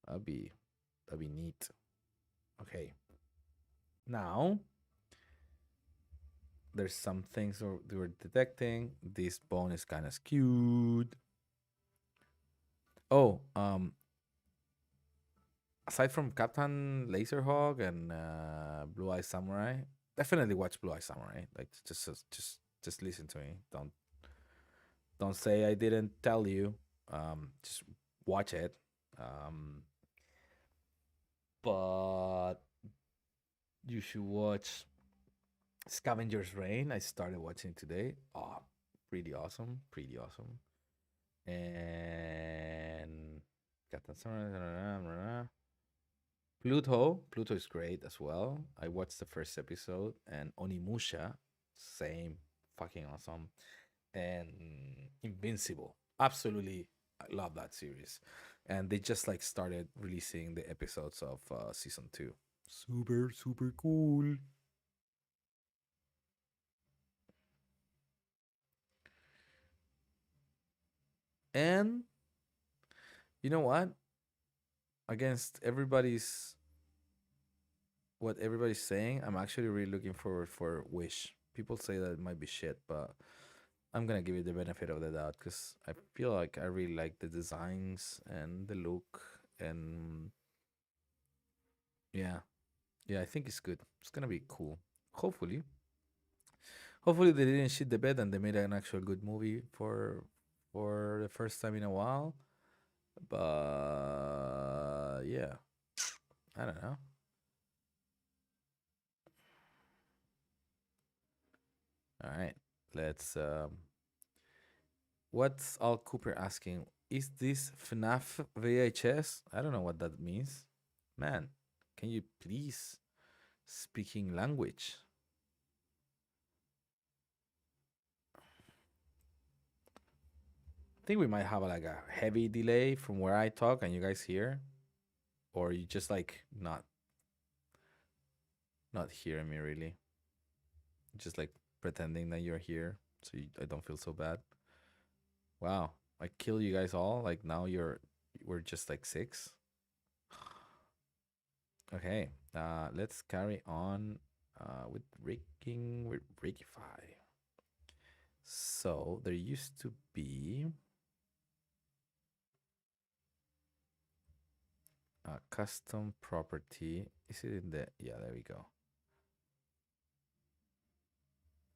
That'd be that'd be neat. Okay. Now there's some things we're detecting. This bone is kind of skewed. Oh, aside from Captain Laserhawk and Blue Eye Samurai, definitely watch Blue Eye Samurai. Like just listen to me. Don't say I didn't tell you. Just watch it. Um, but you should watch Scavenger's Reign. I started watching today. Oh, pretty awesome. Pretty awesome. And Captain Samurai. Pluto is great as well. I watched the first episode, and Onimusha, same, fucking awesome. And Invincible, absolutely, I love that series. And they just like started releasing the episodes of season 2. Super cool. And you know what? Against what everybody's saying, I'm actually really looking forward for Wish. People say that it might be shit, but I'm gonna give it the benefit of the doubt because I feel like I really like the designs and the look, and yeah, yeah, I think it's good. It's gonna be cool. Hopefully, hopefully they didn't shit the bed and they made an actual good movie for the first time in a while. But yeah, I don't know. All right, let's. What's Al Cooper asking? Is this FNAF VHS? I don't know what that means. Man, can you please speaking language? I think we might have like a heavy delay from where I talk and you guys hear, or you just like not hearing me really, just like pretending that you're here, so I don't feel so bad. Wow, I kill you guys all. Like now we're just like six. Okay, let's carry on with rigging with rigify. So there used to be a custom property. Is it in the? Yeah, there we go.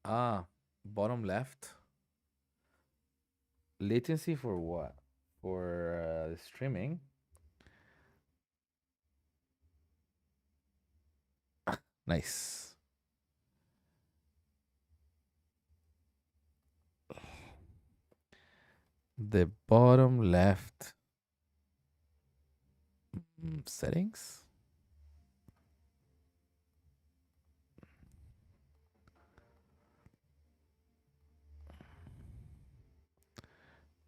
Ah, bottom left. Latency for what? For the streaming. Nice. The bottom left settings.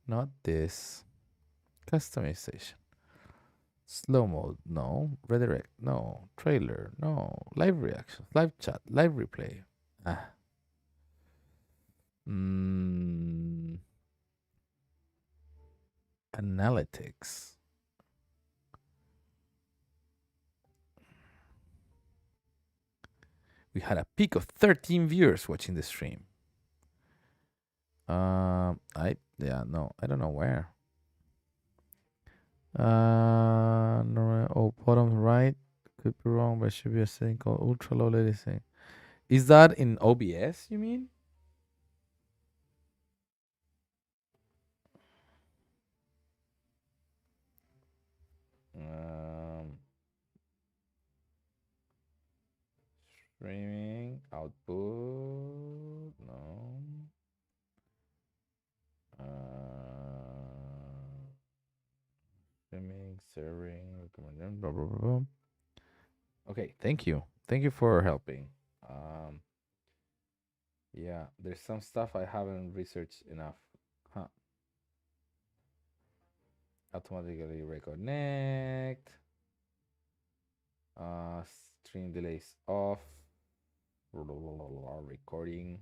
Not this. Customization. Slow mode, no. Redirect, no. Trailer, no. Live reactions, live chat, live replay. Ah. Mm, analytics. We had a peak of 13 viewers watching the stream. I don't know where. No, oh, bottom right. Could be wrong, but should be a setting called ultra low latency. Is that in OBS? You mean? Um, streaming output. No. Streaming, serving, recommendation, blah blah blah. Okay, thank you. Thank you for helping. Um, yeah, there's some stuff I haven't researched enough. Huh. Automatically reconnect. Stream delays off. Recording.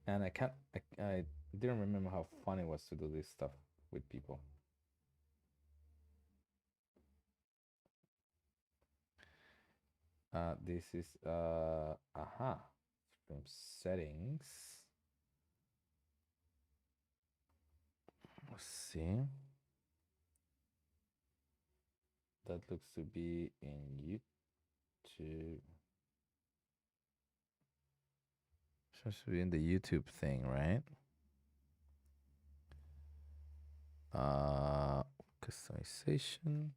And I can't. I didn't remember how fun it was to do this stuff with people. This is from settings. Let's see. That looks to be in YouTube. Supposed to be in the YouTube thing, right? Customization.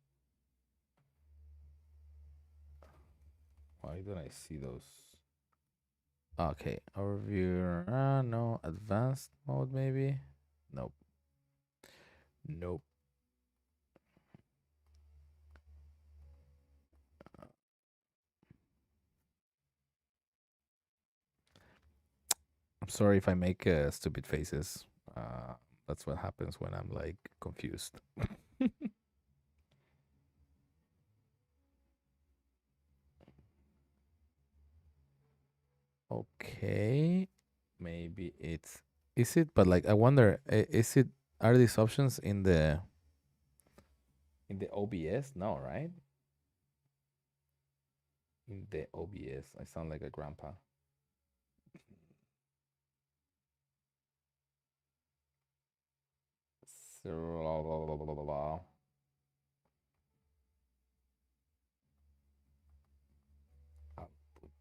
Why don't I see those? Okay, overview. No, advanced mode maybe. Nope. Nope. I'm sorry if I make stupid faces. That's what happens when I'm like confused. Okay, maybe it's is it? But like, I wonder, is it? Are these options in the OBS? No, right? In the OBS, I sound like a grandpa. So,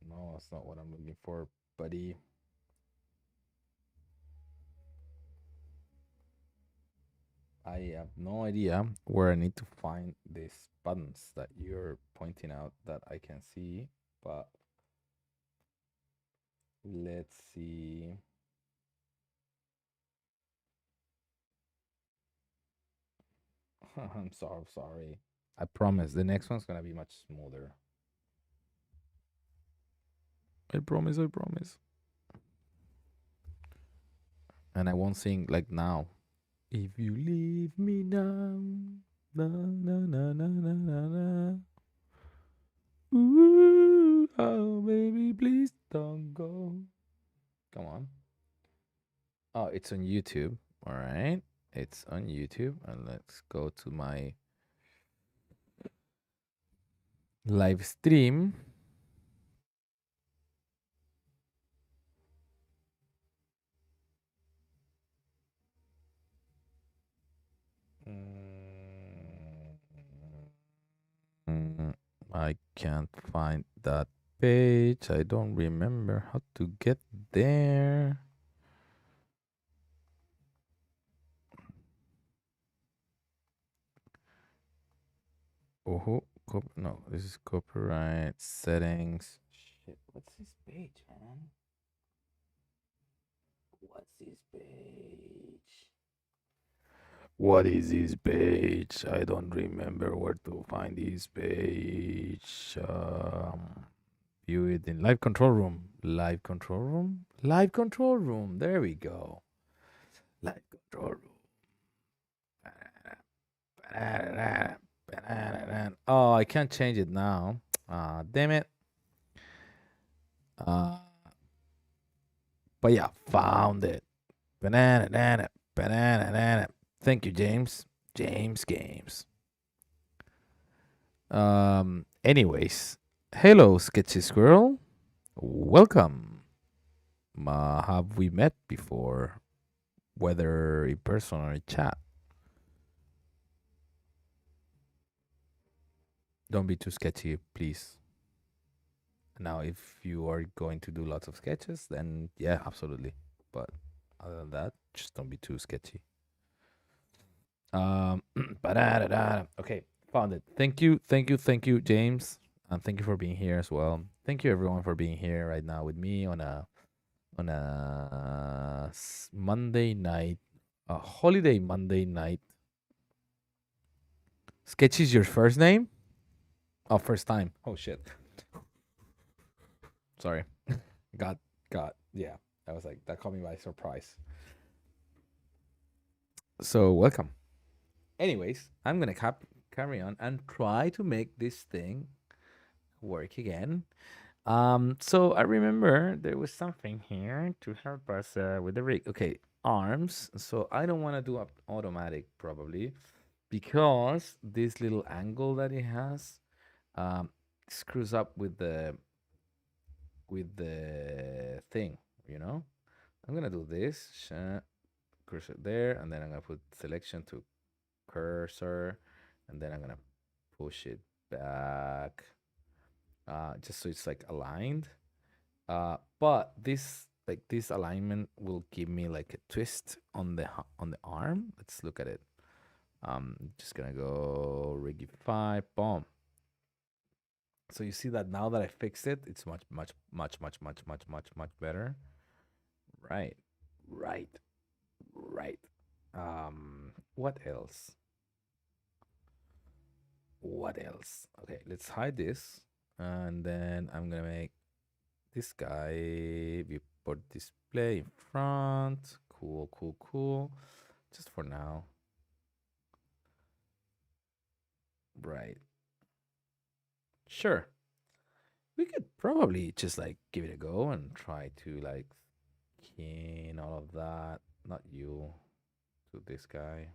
no, that's not what I'm looking for, buddy. I have no idea where I need to find these buttons that you're pointing out that I can see, but let's see. I'm sorry. I promise the next one's gonna be much smoother. I promise, I promise. And I won't sing like now. If you leave me now, na na na na na na na. Ooh, oh baby, please don't go. Come on. Oh, it's on YouTube. All right. It's on YouTube. And let's go to my live stream. I can't find that page. I don't remember how to get there. Oh, no, this is copyright settings. Shit, what's this page, man? What's this page? What is this page? I don't remember where to find this page. View it in live control room. Live control room. Live control room. There we go. Live control room. Oh, I can't change it now. Damn it. But yeah, found it. Banana. Thank you, James. James Games. Anyways, hello, Sketchy Squirrel. Welcome. Have we met before? Whether in person or in chat? Don't be too sketchy, please. Now, if you are going to do lots of sketches, then yeah, absolutely. But other than that, just don't be too sketchy. Okay, found it. Thank you, James, and thank you for being here as well. Thank you, everyone, for being here right now with me on a Monday night, a holiday Monday night. Sketch is your first name? Oh, first time. Oh shit. Sorry. got yeah. I was like, that caught me by surprise. So welcome. Anyways, I'm gonna carry on and try to make this thing work again. So I remember there was something here to help us with the rig. Okay, arms. So I don't want to do automatic probably because this little angle that it has um, screws up with the thing. You know, I'm gonna do this. Cursor there, and then I'm gonna put selection to cursor, and then I'm gonna push it back, just so it's like aligned. But this alignment will give me like a twist on the arm. Let's look at it. Just gonna go rigify, boom. So you see that now that I fixed it, it's much better. Right, right, right. What else? What else? Okay, let's hide this, and then I'm gonna make this guy viewport display in front. Cool, cool, cool. Just for now. Right. Sure. We could probably just like give it a go and try to like key in all of that. Not you. To this guy.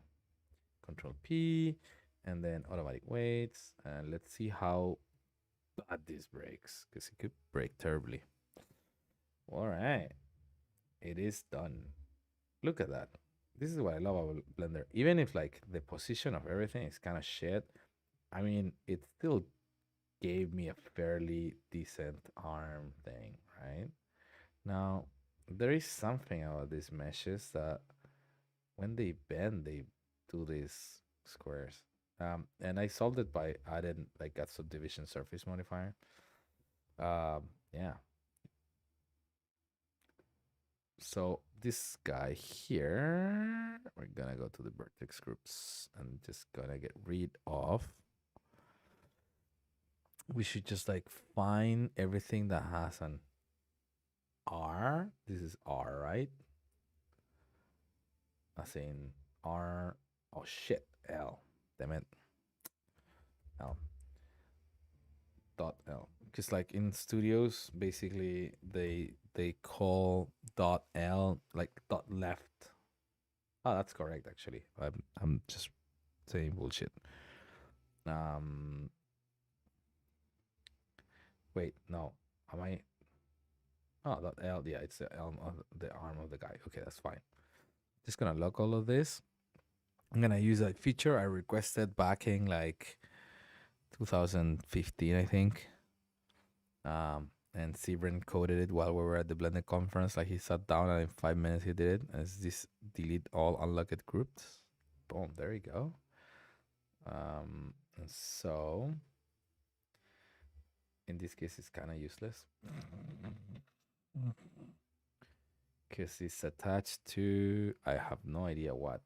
Control P and then automatic weights. And let's see how bad this breaks. Because it could break terribly. All right. It is done. Look at that. This is what I love about Blender. Even if like the position of everything is kind of shit, I mean, it still gave me a fairly decent arm thing, right? Now, there is something about these meshes that when they bend, they do these squares. And I solved it by adding like a subdivision surface modifier. Yeah. So this guy here, we're gonna go to the vertex groups and just gonna get rid of. We should just like find everything that has an R. This is R, right? As in R. Oh shit, L. Damn it. L. Dot L. Because like in studios, basically they call dot L like dot left. Oh, that's correct actually. I'm just saying bullshit. Um Wait, no. Am I Oh, dot L, yeah, it's the arm of the guy. Okay, that's fine. Just gonna lock all of this. I'm gonna use that feature I requested back in like 2015, I think. And Sibren coded it while we were at the Blender conference. Like he sat down and in 5 minutes he did it. And it's this delete all unlocked groups. Boom, there you go. And so in this case, it's kind of useless because it's attached to, I have no idea what.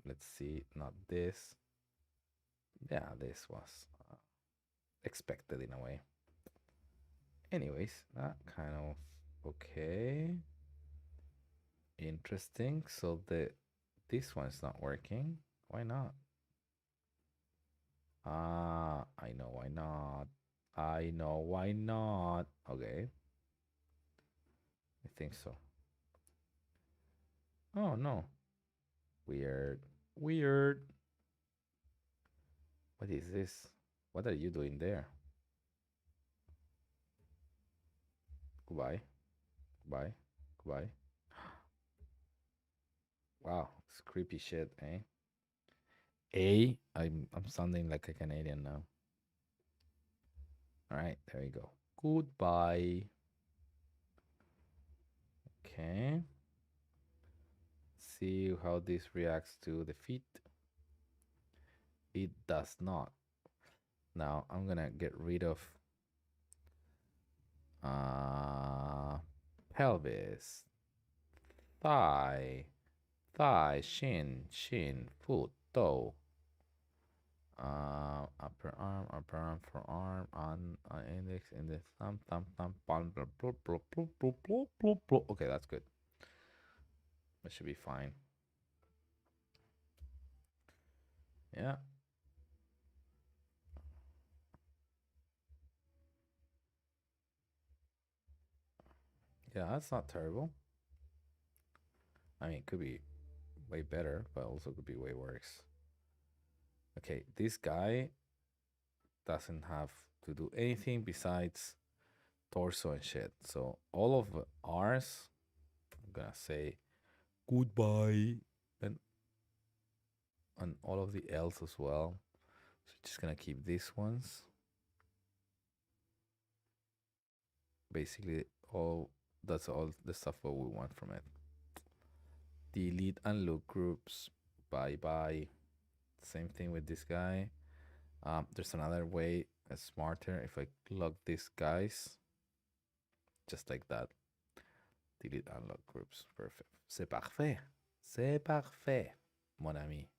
Let's see, not this. Yeah, this was expected in a way. Anyways, that kind of okay. Interesting. So this one's not working. Why not? I know why not. I know why not. Okay. I think so. Oh no. Weird. Weird. What is this? What are you doing there? Goodbye. Goodbye. Goodbye. Wow, it's creepy shit, eh? I'm sounding like a Canadian now. All right, there you go. Goodbye. Okay. See how this reacts to the feet. It does not. Now I'm gonna get rid of pelvis, thigh, shin, foot, toe. upper arm, forearm, on index, thumb, palm, blah, blah, blah, blah, blah, blah, blah, blah. Okay, that's good. That should be fine. Yeah. Yeah, that's not terrible. I mean, it could be way better, but also could be way worse. Okay, this guy doesn't have to do anything besides torso and shit. So all of ours, I'm gonna say goodbye, and on all of the L's as well. So just gonna keep these ones. Basically, all that's all the stuff what we want from it. Delete and look groups. Bye bye. Same thing with this guy. There's another way, smarter. If I lock these guys, just like that. Delete unlock groups. Perfect. C'est parfait. C'est parfait, mon ami.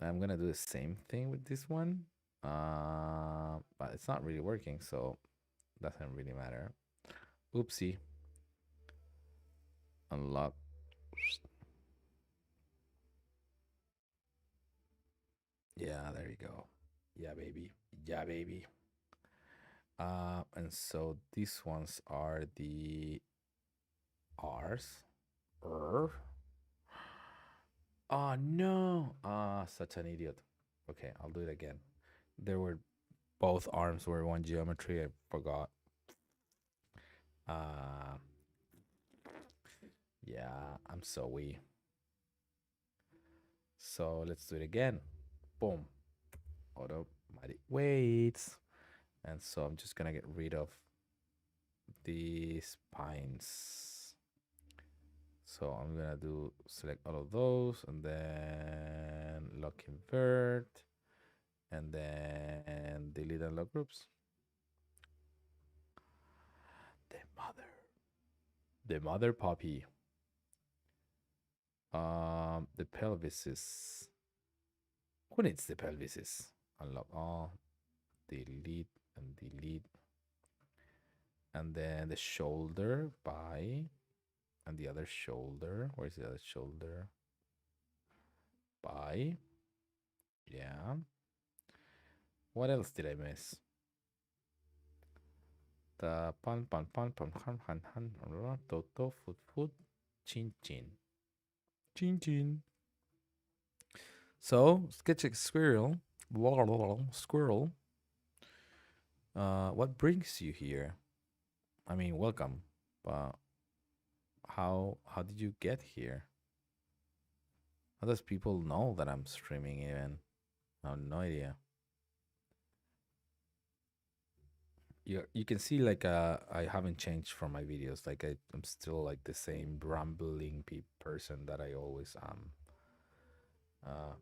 I'm gonna do the same thing with this one. But it's not really working, so doesn't really matter. Oopsie. Unlock. Yeah, there you go. Yeah, baby. Yeah, baby. And so these ones are the R's. Oh no. Such an idiot. Okay, I'll do it again. There were both arms were one geometry. I forgot. Uh yeah, I'm so wee. So let's do it again. Boom. Automatic weights. And so I'm just gonna get rid of the spines. So I'm gonna do select all of those and then lock invert and then delete and lock groups. The mother puppy. The pelvises. Who needs the pelvises? Unlock all, delete and delete. And then the shoulder by, and the other shoulder. Where's the other shoulder? By. Yeah. What else did I miss? The pan pan pan pan han han han toto foot chin chin chin chin. So sketch a squirrel. Squirrel. What brings you here? I mean, welcome. But how did you get here? How does people know that I'm streaming even? I have no idea. You can see like I haven't changed from my videos. Like I'm still like the same rambling person that I always am.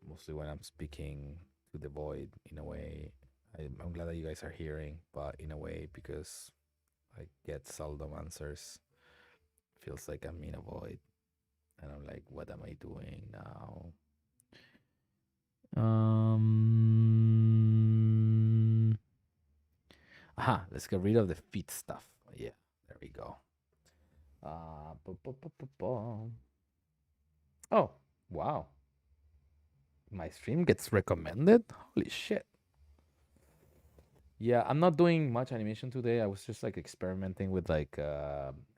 Mostly when I'm speaking to the void in a way. I'm glad that you guys are hearing, but in a way because I get seldom answers. Feels like I'm in a void, and I'm like, what am I doing now? Aha, let's get rid of the feet stuff. Yeah, there we go. Oh, wow. My stream gets recommended? Holy shit. Yeah, I'm not doing much animation today. I was just like experimenting with like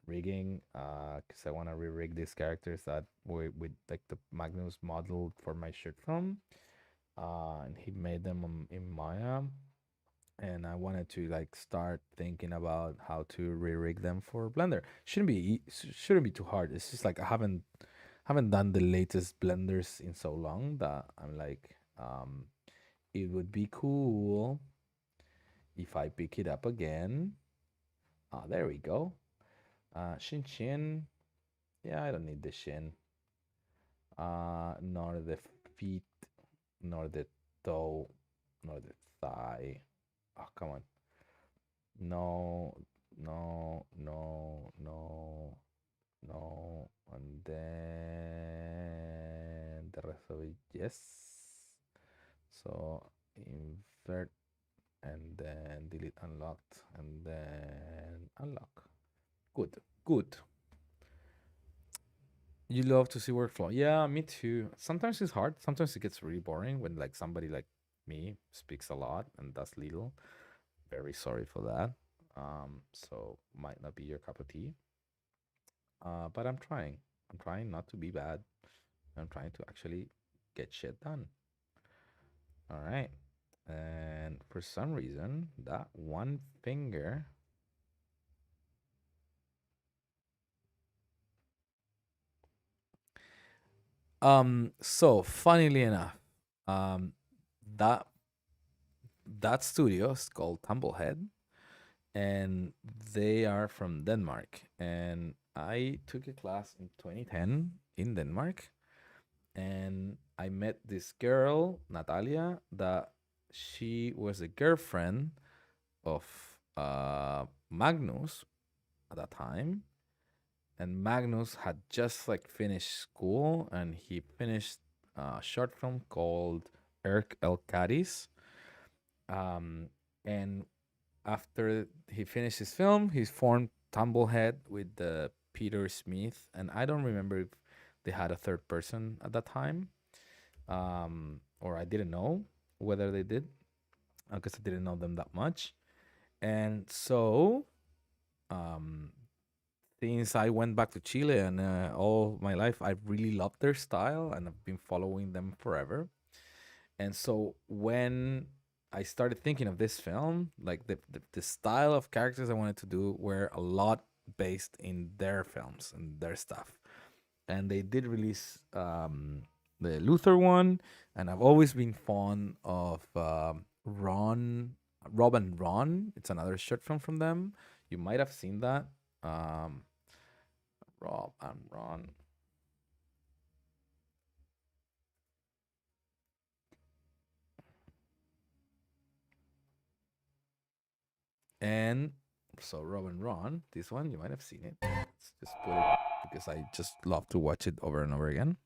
rigging because I want to re-rig these characters that were with like the Magnus model for my shirt from. And he made them in Maya. And I wanted to like start thinking about how to re-rig them for Blender. Shouldn't be too hard. It's just like I haven't done the latest blenders in so long that I'm like, it would be cool if I pick it up again. There we go. Shin Shin. Yeah, I don't need the shin. Nor the feet, nor the toe, nor the thigh. Oh, come on. No, no, no, no, no. And then the rest of it, yes. So invert and then delete unlocked and then unlock. Good, good. You love to see workflow. Yeah, me too. Sometimes it's hard. Sometimes it gets really boring when like somebody like me speaks a lot and does little. Very sorry for that. So might not be your cup of tea. But I'm trying. I'm trying not to be bad. I'm trying to actually get shit done. All right. And for some reason, that one finger. So funnily enough, um, that that studio is called Tumblehead, and they are from Denmark. And I took a class in 2010 in Denmark, and I met this girl, Natalia, that she was a girlfriend of Magnus at that time. And Magnus had just like finished school, and he finished a short film called Erk El Cadiz. And after he finished his film, he formed Tumblehead with Peter Smith, and I don't remember if they had a third person at that time, or I didn't know whether they did, because I didn't know them that much. And so, um, since I went back to Chile and all my life, I really loved their style and I've been following them forever. And so when I started thinking of this film, like the style of characters I wanted to do were a lot based in their films and their stuff. And they did release the Luther one, and I've always been fond of Rob and Ron. It's another short film from them. You might have seen that. Um, Rob and Ron. And so Rob and Ron, this one, you might have seen it. Let's just put it because I just love to watch it over and over again.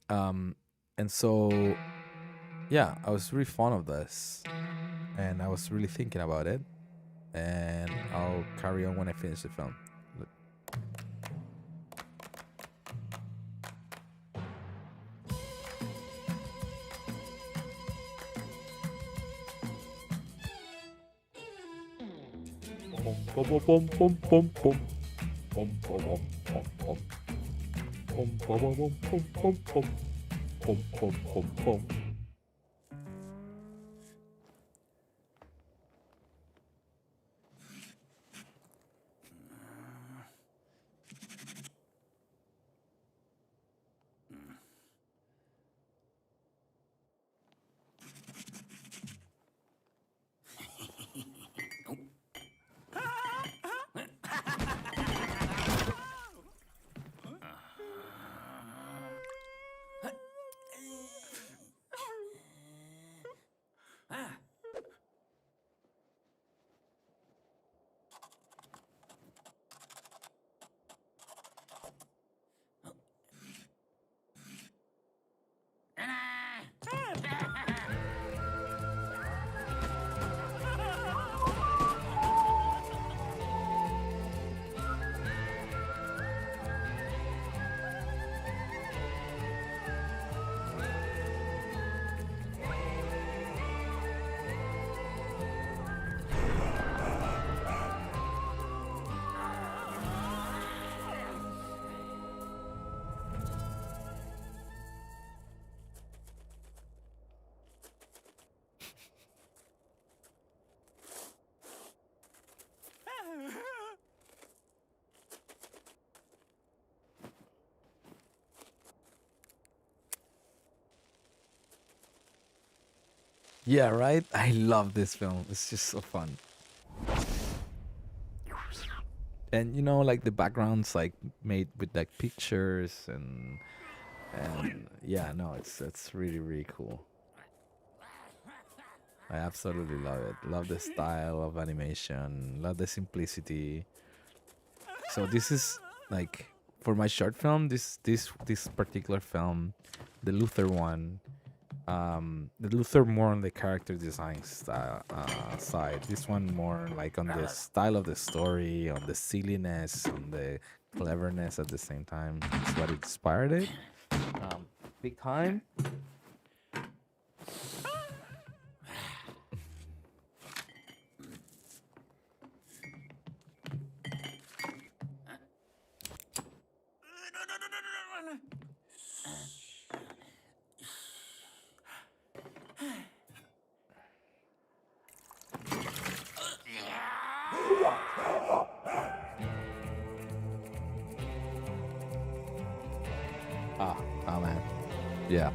And so yeah, I was really fond of this. And I was really thinking about it. And I'll carry on when I finish the film. Yeah, right? I love this film. It's just so fun. And you know, like the backgrounds like made with like pictures and yeah, no, it's really really cool. I absolutely love it. Love the style of animation, love the simplicity. So this is like for my short film, this particular film, the Luther one, The Luther more on the character design side. This one more like on the style of the story, on the silliness, on the cleverness at the same time. That's what inspired it. Um, Big time. Oh man, yeah.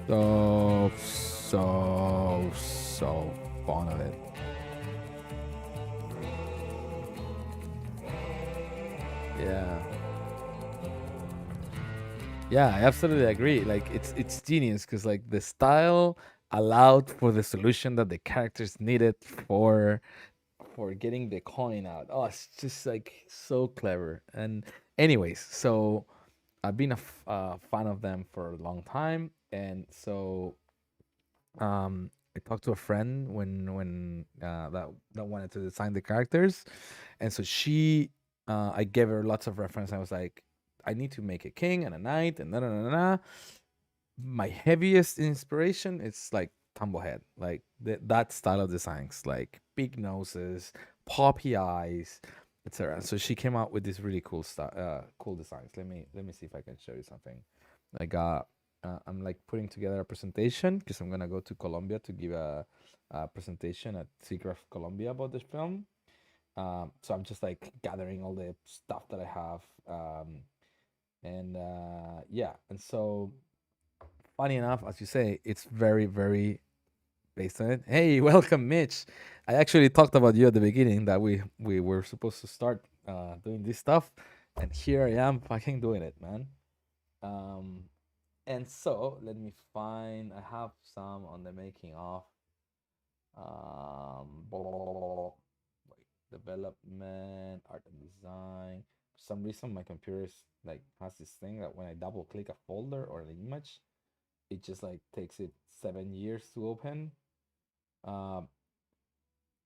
So fond of it. Yeah. Yeah, I absolutely agree. Like it's genius because like the style allowed for the solution that the characters needed for getting the coin out. Oh, it's just like so clever. And anyways, so I've been a fan of them for a long time, and so I talked to a friend that wanted to design the characters, and so I gave her lots of reference. I was like, I need to make a king and a knight and my heaviest inspiration is like Tumblehead, like that style of designs, like big noses, poppy eyes, etc. So she came out with this really cool designs. Let me see if I can show you something. I got I'm like putting together a presentation because I'm gonna go to Colombia to give a presentation at SIGGRAPH Colombia about this film. So I'm just like gathering all the stuff that I have, and yeah, and so funny enough, as you say, it's very, very based on it. Hey, welcome, Mitch. I actually talked about you at the beginning that we were supposed to start doing this stuff, and here I am, fucking doing it, man. Um, and so let me find. I have some on the making of. Wait, development, art and design. For some reason, my computer is like has this thing that when I double click a folder or an image, it just like takes it 7 years to open. Uh,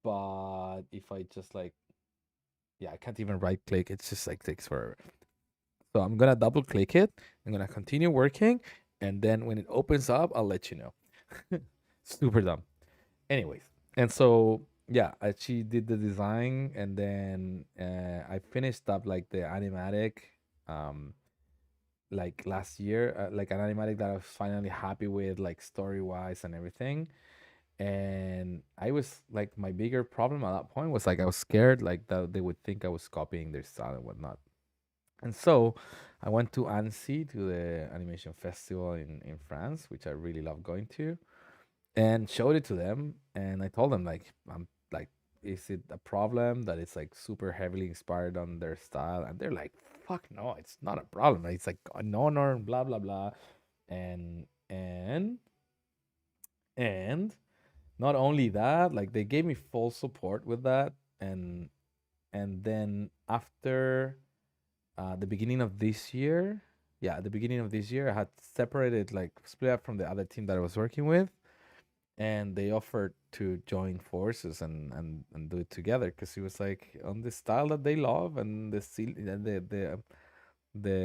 but if I just like, yeah, I can't even right click. It's just like takes forever. So I'm gonna double click it. I'm gonna continue working, and then when it opens up, I'll let you know. Super dumb. Anyways, and so yeah, she did the design, and then I finished up like the animatic, um, like last year, like an animatic that I was finally happy with, like story wise and everything. And I was like, my bigger problem at that point was like I was scared like that they would think I was copying their style and whatnot. And so I went to Annecy, to the animation festival in France, which I really love going to, and showed it to them. And I told them like, I'm like, is it a problem that it's like super heavily inspired on their style? And they're like, fuck no, it's not a problem. It's like an honor and blah blah blah. And and not only that, like they gave me full support with that. And then after the beginning of this year, yeah, at the beginning of this year, I had separated, like split up from the other team that I was working with, and they offered to join forces and do it together because it was like on the style that they love, and the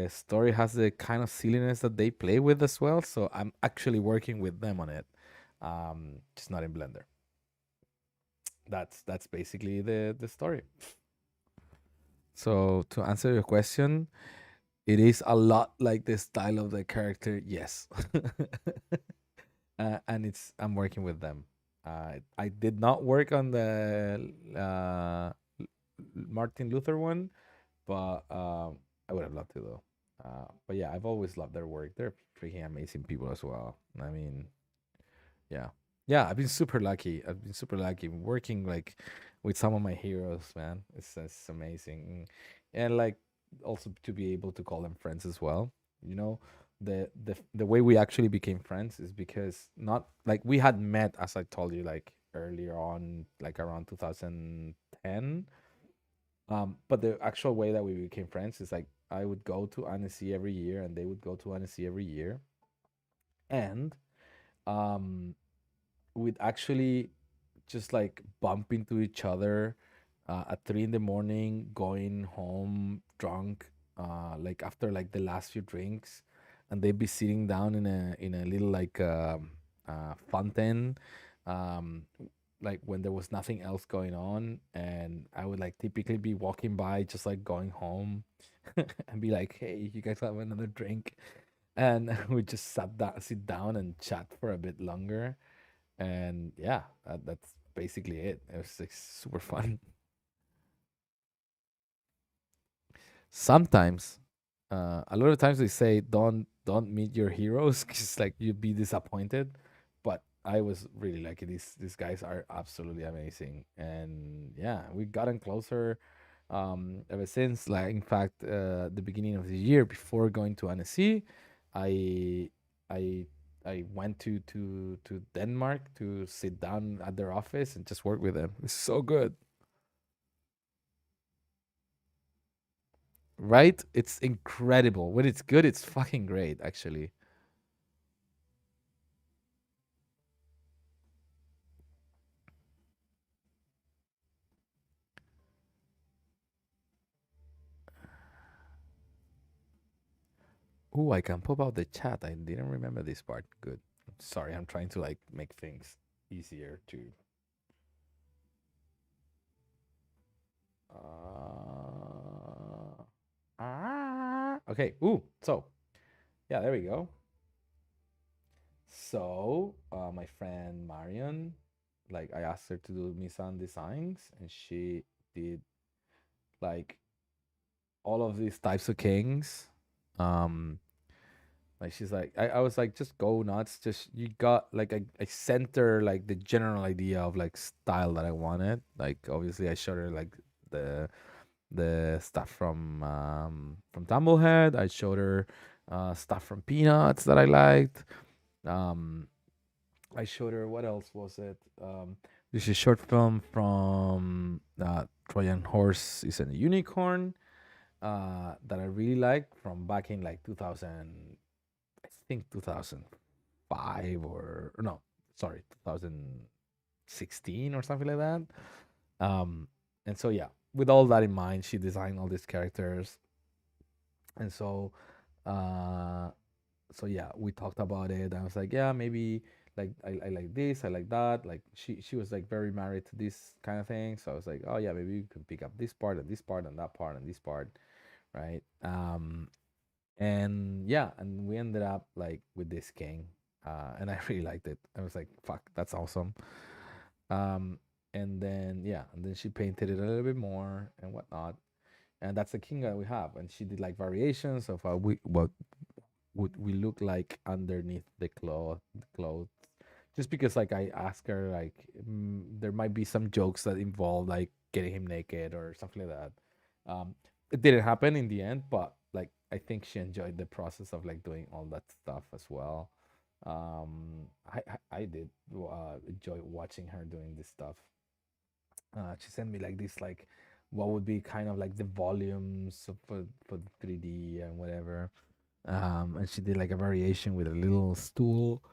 story has the kind of silliness that they play with as well. So I'm actually working with them on it, just not in Blender. That's basically the story. So to answer your question, it is a lot like the style of the character, yes. And I'm working with them. I did not work on the Martin Luther one, but I would have loved to though. But yeah, I've always loved their work. They're freaking amazing people as well. I mean, yeah, yeah. I've been super lucky. I've been super lucky working like with some of my heroes, man. It's amazing, and like also to be able to call them friends as well. You know, the way we actually became friends is because not like we had met, as I told you, like earlier on, like around 2010. But the actual way that we became friends is like I would go to Annecy every year, and they would go to Annecy every year, and um, we'd actually just like bump into each other at 3 in the morning, going home drunk, like after like the last few drinks, and they'd be sitting down in a little like fountain, um, like when there was nothing else going on, and I would like typically be walking by, just like going home, and be like, "Hey, you guys have another drink?" And we just sit down and chat for a bit longer, and yeah, that's basically it. It was like super fun. Sometimes, a lot of times they say don't meet your heroes because like you'd be disappointed. But I was really like these guys are absolutely amazing, and yeah, we've gotten closer ever since. Like in fact, the beginning of the year before going to Annecy, I I I went to Denmark to sit down at their office and just work with them. It's so good. Right? It's incredible. When it's good, it's fucking great, actually. Ooh, I can pop out the chat. I didn't remember this part. Good. Sorry, I'm trying to like make things easier to. Uh, okay. Ooh, so yeah, there we go. So, my friend Marion, like I asked her to do me some designs, and she did like all of these types of kings. Um, Like she's like, I was like, just go nuts. Just you got like I sent her like the general idea of like style that I wanted. Like obviously I showed her like the stuff from Tumblehead. I showed her stuff from Peanuts that I liked. Um I showed her what else was it? This is a short film from Trojan Horse is a Unicorn that I really liked from back in like 2000, I think 2005 or no, sorry, 2016 or something like that. Um, and so yeah, with all that in mind, she designed all these characters, and uh, so yeah, we talked about it. I was like, yeah, maybe like I like this, I like that. Like she was like very married to this kind of thing, so I was like, oh yeah, maybe you can pick up this part and this part and that part and this part, right? And yeah, and we ended up like with this king, and I really liked it. I was like, fuck, that's awesome. um and then yeah, and then she painted it a little bit more and whatnot, and that's the king that we have. And she did like variations of what would we look like underneath the clothes, just because like I asked her like, there might be some jokes that involve like getting him naked or something like that. It didn't happen in the end, but like I think she enjoyed the process of like doing all that stuff as well. I did enjoy watching her doing this stuff. She sent me like this like what would be kind of like the volumes for the 3D and whatever. And she did like a variation with a little stool.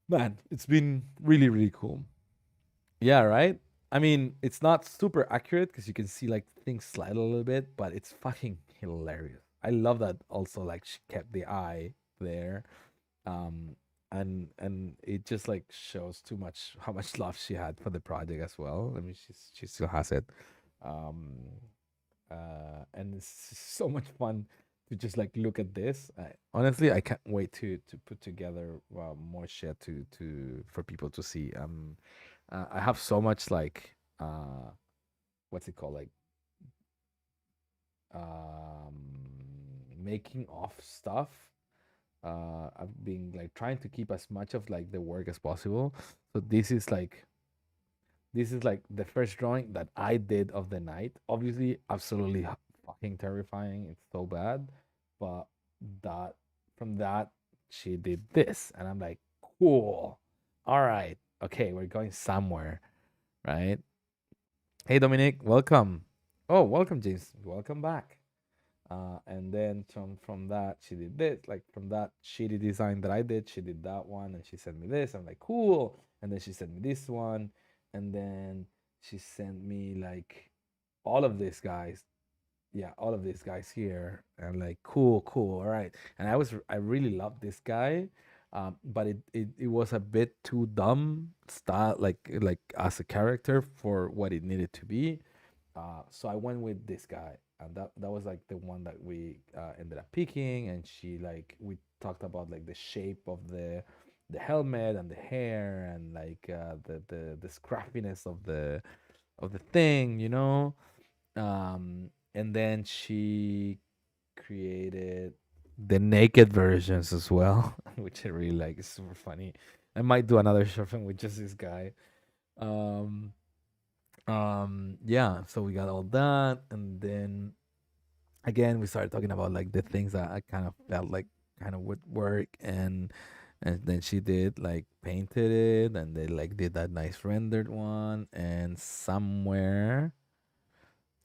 Man, it's been really, really cool. Yeah, right? I mean, it's not super accurate because you can see like things slide a little bit, but it's fucking hilarious. I love that also like she kept the eye there. Um and it just like shows too much how much love she had for the project as well. I mean, she still has it. Um and it's so much fun to just like look at this. Honestly, I can't wait to put together more shit to for people to see. I have so much like what's it called, like um making off stuff. I've been like trying to keep as much of like the work as possible. So this is like the first drawing that I did of the night. Obviously, absolutely fucking terrifying. It's so bad. But that from that, she did this. And I'm like, cool. All right. Okay, we're going somewhere. Right? Hey, Dominic, welcome. Oh, welcome, James. Welcome back. And then from that she did this, like from that shitty design that I did, she did that one, and she sent me this. I'm like, cool. And then she sent me this one, and then she sent me like all of these guys. Yeah, all of these guys here, and like, cool, cool, all right. And I really loved this guy, but it was a bit too dumb style, like as a character for what it needed to be. So I went with this guy, and that was like the one that we ended up picking. And she like we talked about like the shape of the helmet and the hair, and like the scruffiness of the thing, you know. And then she created the naked versions as well, which I really like. It's super funny. I might do another short film with just this guy. Um, yeah. So we got all that, and then again we started talking about like the things that I kind of felt like kind of would work, and then she did like painted it, and they like did that nice rendered one, and somewhere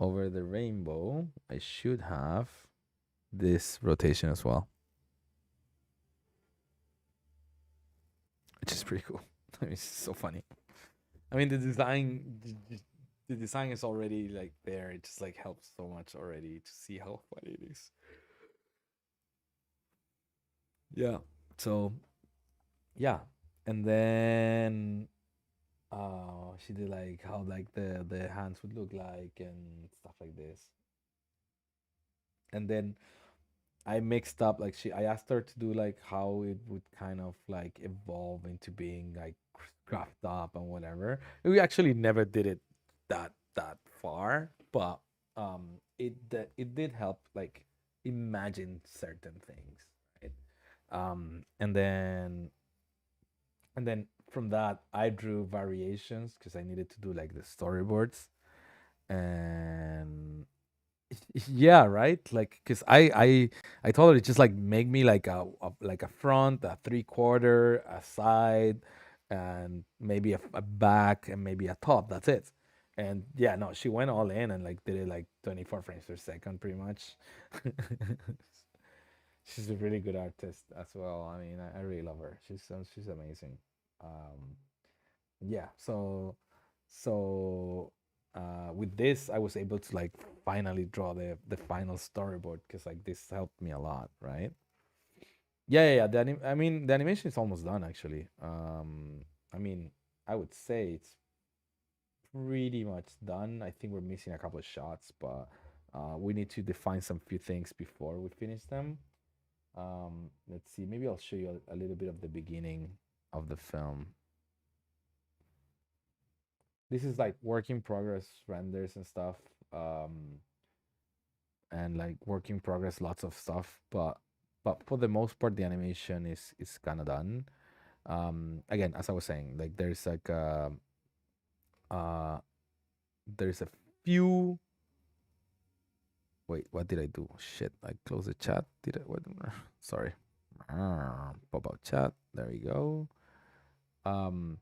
over the rainbow I should have this rotation as well, which is pretty cool. I mean, it's so funny. I mean, the design is already like there. It just like helps so much already to see how funny it is. Yeah. So yeah, and then she did like how like the hands would look like and stuff like this. And then I mixed up like I asked her to do like how it would kind of like evolve into being like craft up and whatever. We actually never did it that far, but it did help like imagine certain things, right? And then from that I drew variations because I needed to do like the storyboards. And yeah, right. Like, cause I told her just like make me like a front, a three quarter, a side, and maybe a back, and maybe a top. That's it. And yeah, no, she went all in and like did it like 24 frames per second, pretty much. She's a really good artist as well. I mean, I really love her. She's amazing. Um, yeah. So with this I was able to like finally draw the final storyboard because like this helped me a lot, right? Yeah. I mean the animation is almost done actually. I mean I would say it's pretty much done. I think we're missing a couple of shots, but we need to define some few things before we finish them. Let's see, maybe I'll show you a little bit of the beginning of the film. This is like work in progress renders and stuff. um and like work in progress lots of stuff, but for the most part the animation is kind of done. Again, as I was saying, like uh there's a few. Wait, what did I do? Shit, I closed the chat. Did I what? Sorry. Pop out chat, there we go. um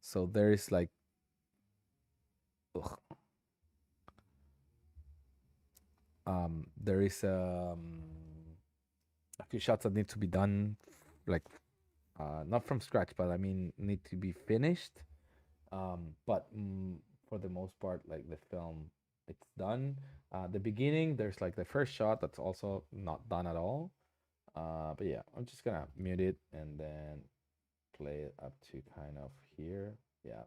so there is like, ugh, there is a few shots that need to be done, like not from scratch, but I mean need to be finished. But for the most part, like the film, it's done. The beginning, there's like the first shot that's also not done at all. But yeah, I'm just gonna mute it and then play it up to kind of here. Yeah.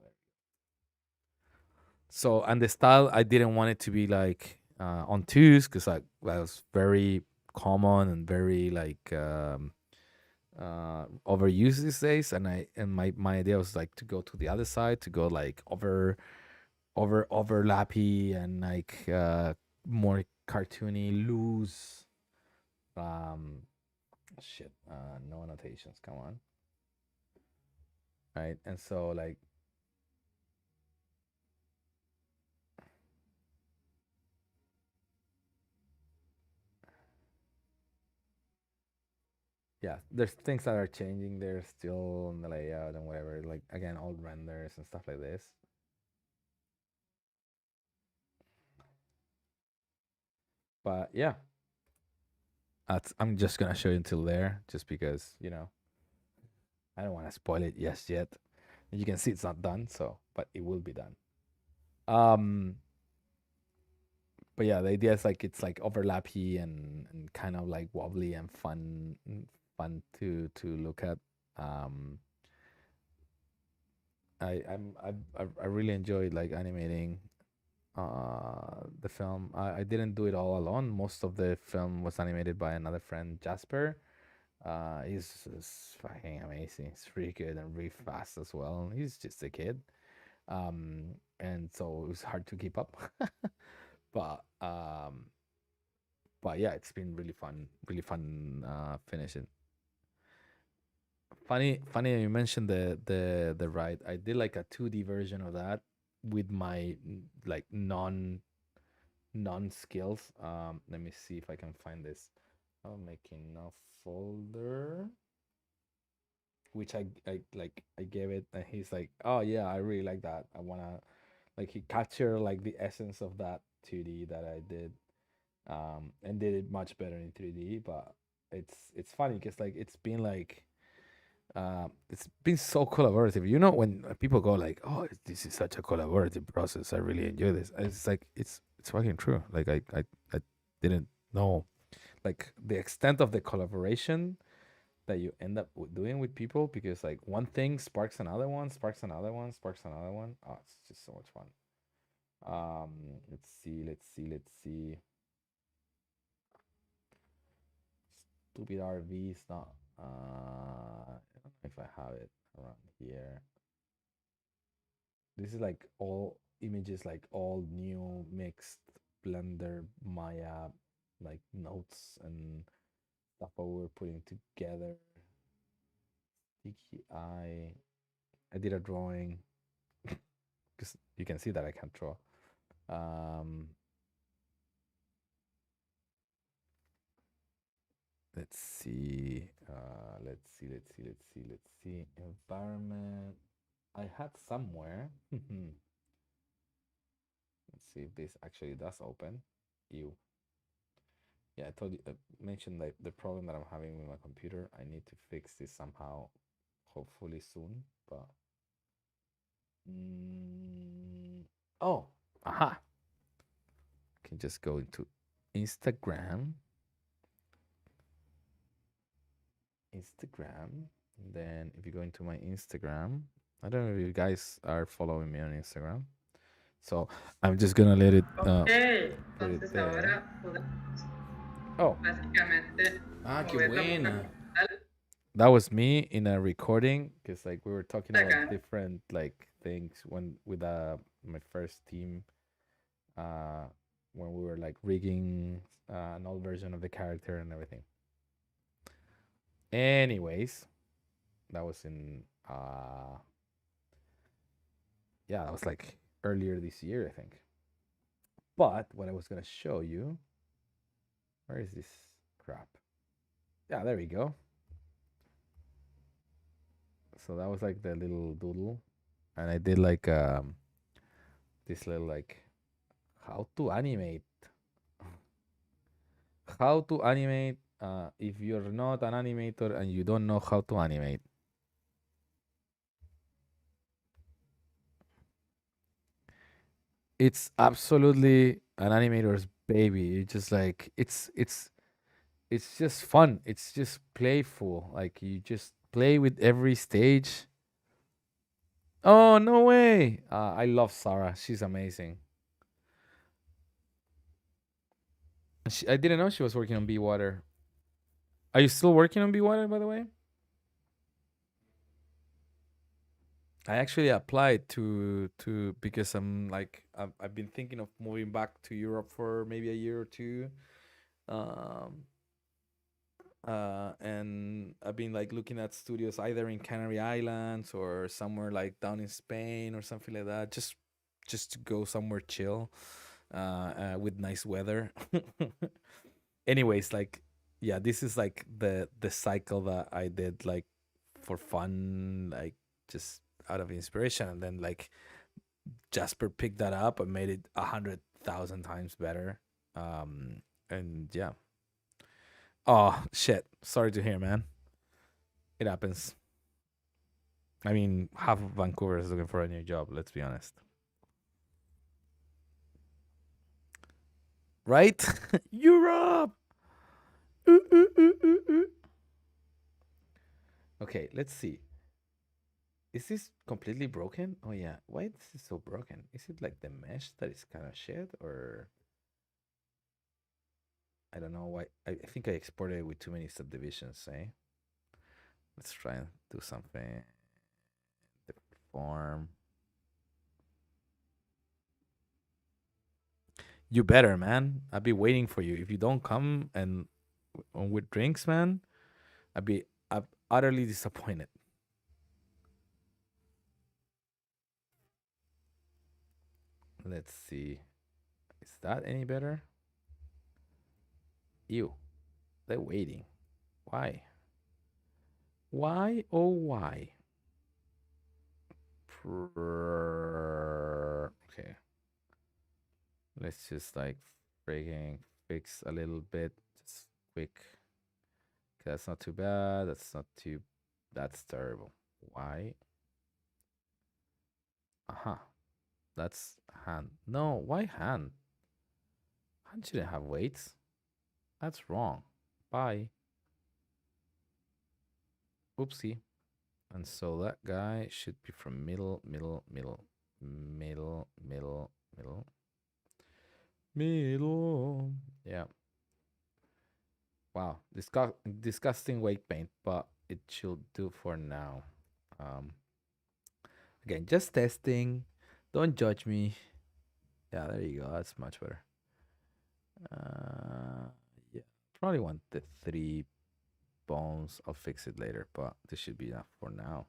So, and the style, I didn't want it to be like on twos because like that was very common and very like overused these days. And my idea was like to go to the other side, to go like overlappy and like more cartoony, loose. Um, shit. No annotations. Come on. Right. And so like, yeah, there's things that are changing there still in the layout and whatever. Like again, old renders and stuff like this. But yeah. I'm just gonna show you until there, just because I don't want to spoil it yet. You can see it's not done, so but it will be done. Um, but yeah, the idea is like it's like overlappy and kind of like wobbly and fun to look at. Um, I really enjoyed like animating the film. I didn't do it all alone. Most of the film was animated by another friend, Jasper. He's fucking amazing. He's really good and really fast as well. He's just a kid, and so it was hard to keep up. but but yeah, it's been really fun finishing. Funny you mentioned the ride. I did like a 2D version of that with my like non skills. Let me see if I can find this. I'm making a folder, which I gave it, and he's like, "Oh yeah, I really like that. I wanna," like he captured like the essence of that 2D that I did, and did it much better in 3D. But it's funny because like it's been so collaborative. When people go like, "Oh, this is such a collaborative process. I really enjoy this." It's like it's fucking true. Like I didn't know like the extent of the collaboration that you end up doing with people, because like one thing sparks another one, sparks another one, sparks another one. Oh, it's just so much fun. Let's see. Stupid RV is not. I don't know if I have it around here. This is like all images, like all new mixed Blender Maya, like notes and stuff that we're putting together. Sticky eye. I did a drawing because you can see that I can't draw. Um, let's see. Let's see. Environment. I had somewhere. Let's see if this actually does open. You. Yeah, I told you. I mentioned like the problem that I'm having with my computer. I need to fix this somehow, hopefully soon. But oh, aha! Can just go into Instagram. And then if you go into my Instagram, I don't know if you guys are following me on Instagram. So I'm just gonna let it Ok, put it entonces there. ahora podemos Oh, básicamente Qué mover la boca buena. como tal that was me in a recording, because like we were talking de about acá. different like things when with my first team, uh when we were like rigging an old version of the character and everything. Anyways, that was in yeah, that was like earlier this year, I think. But what I was gonna show you, where is this crap? Yeah, there we go. So that was like the little doodle, and I did like this little like how to animate, if you're not an animator and you don't know how to animate. It's absolutely an animator's baby. It's just like it's just fun. It's just playful. Like you just play with every stage. Oh no way! I love Sarah. She's amazing. I didn't know she was working on Be Water. Are you still working on Be Water, by the way? I actually applied to because I'm like I've been thinking of moving back to Europe for maybe a year or two. Um, and I've been like looking at studios either in Canary Islands or somewhere like down in Spain or something like that. Just to go somewhere chill, with nice weather. Anyways, like yeah, this is like the cycle that I did like for fun, like just out of inspiration, and then like Jasper picked that up and made it 100,000 times better. And yeah, Oh shit! Sorry to hear, man. It happens. I mean, half of Vancouver is looking for a new job. Let's be honest, right? Europe. Ooh, ooh, ooh, ooh, ooh. Okay, let's see. Is this completely broken? Oh yeah. Why is this so broken? Is it like the mesh that is kind of shit, or I don't know why? I think I exported it with too many subdivisions. Eh? Let's try and do something. The form. You better, man. I'll be waiting for you. If you don't come and with drinks, man, I'd be utterly disappointed. Let's see. Is that any better? Ew. They're waiting. Why? Why? Oh, why? Okay. Let's just like freaking fix a little bit. Just quick. Okay, that's not too bad. That's not too. That's terrible. Why? Uh-huh. That's hand. No, why hand? Hand shouldn't have weights. That's wrong. Bye. Oopsie. And so that guy should be from middle, middle, middle, middle, middle, middle, middle. Yeah. Wow. Disgusting weight paint, but it should do for now. Um, again, just testing. Don't judge me. Yeah, there you go. That's much better. Yeah. Probably want the 3 bones. I'll fix it later, but this should be enough for now.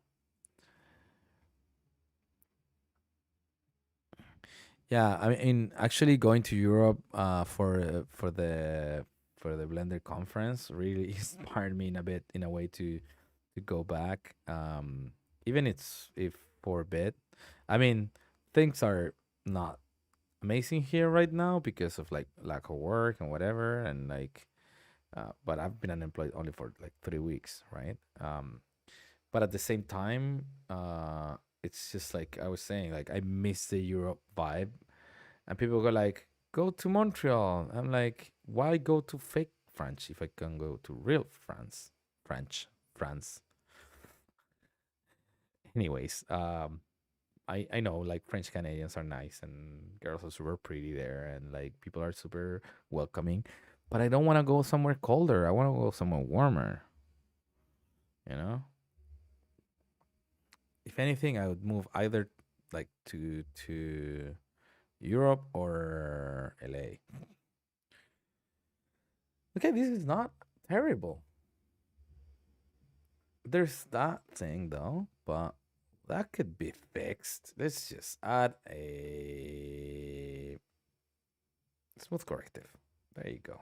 Yeah, I mean, actually going to Europe for the Blender conference really inspired me in a bit in a way to go back. Even it's if for a bit. I mean, things are not amazing here right now because of like lack of work and whatever, and like, but I've been unemployed only for like 3 weeks, right? But at the same time, it's just like I was saying, like I miss the Europe vibe, and people go like, "Go to Montreal." I'm like, "Why go to fake French if I can go to real France?" France. Anyways, I know like French Canadians are nice and girls are super pretty there, and like people are super welcoming, but I don't want to go somewhere colder. I want to go somewhere warmer. You know. If anything, I would move either like to Europe or LA. Okay, this is not terrible. There's that thing though, but that could be fixed. Let's just add a smooth corrective. There you go.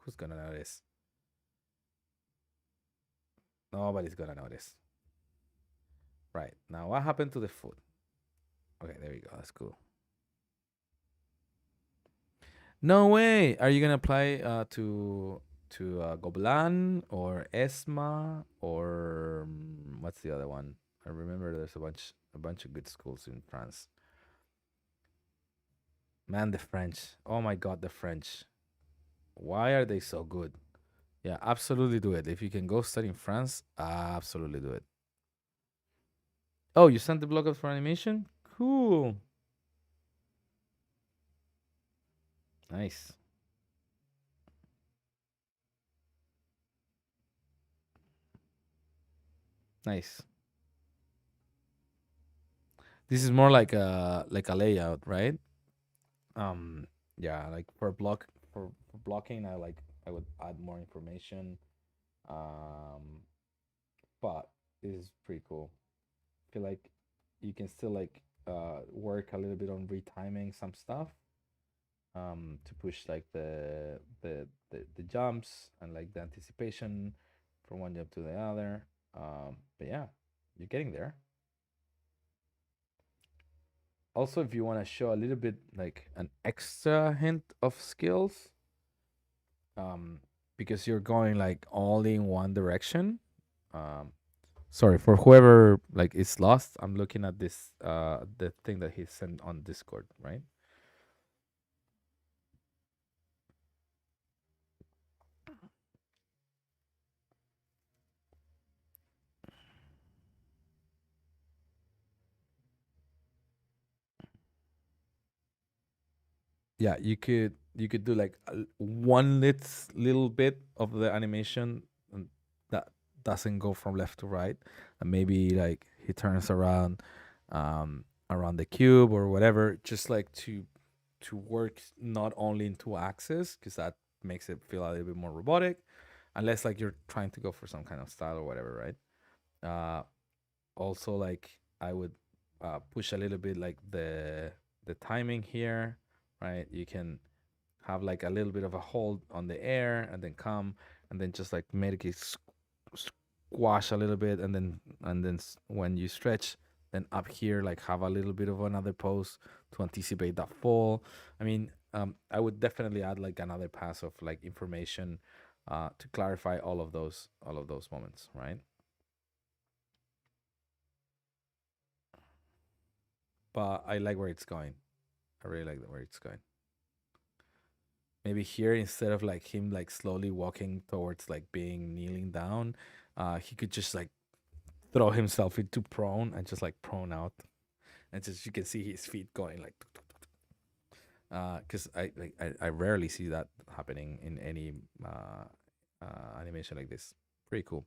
Who's gonna notice? Nobody's gonna notice. Right. Now what happened to the foot? Okay, there you go. That's cool. No way. Are you gonna apply to Gobelin or ESMA or what's the other one? I remember there's a bunch of good schools in France. Man, the French. Oh my God, the French. Why are they so good? Yeah, absolutely do it. If you can go study in France, absolutely do it. Oh, you sent the blog up for animation? Cool. Nice. Nice. This is more like a layout, right? Um, yeah, like for blocking, I would add more information. Um, but this is pretty cool. I feel like you can still like work a little bit on retiming some stuff to push like the jumps and like the anticipation from one jump to the other. But yeah, you're getting there. Also, if you want to show a little bit like an extra hint of skills, um because you're going like all in one direction. Um, Sorry for whoever like is lost. I'm looking at this the thing that he sent on Discord, right? Yeah, you could do like one little bit of the animation, and that doesn't go from left to right, and maybe like he turns around around the cube or whatever, just like to work not only in two axes, because that makes it feel a little bit more robotic, unless like you're trying to go for some kind of style or whatever, right? Also, like I would push a little bit like the timing here, right? You can have like a little bit of a hold on the air and then come, and then just like make it squash a little bit, and then when you stretch, then up here like have a little bit of another pose to anticipate that fall. I mean, I would definitely add like another pass of like information to clarify all of those moments, right? But I like where it's going. I really like where it's going. Maybe here, instead of like him like slowly walking towards like being kneeling down, he could just like throw himself into prone and just like prone out, and just you can see his feet going like because I rarely see that happening in any animation like this. Pretty cool.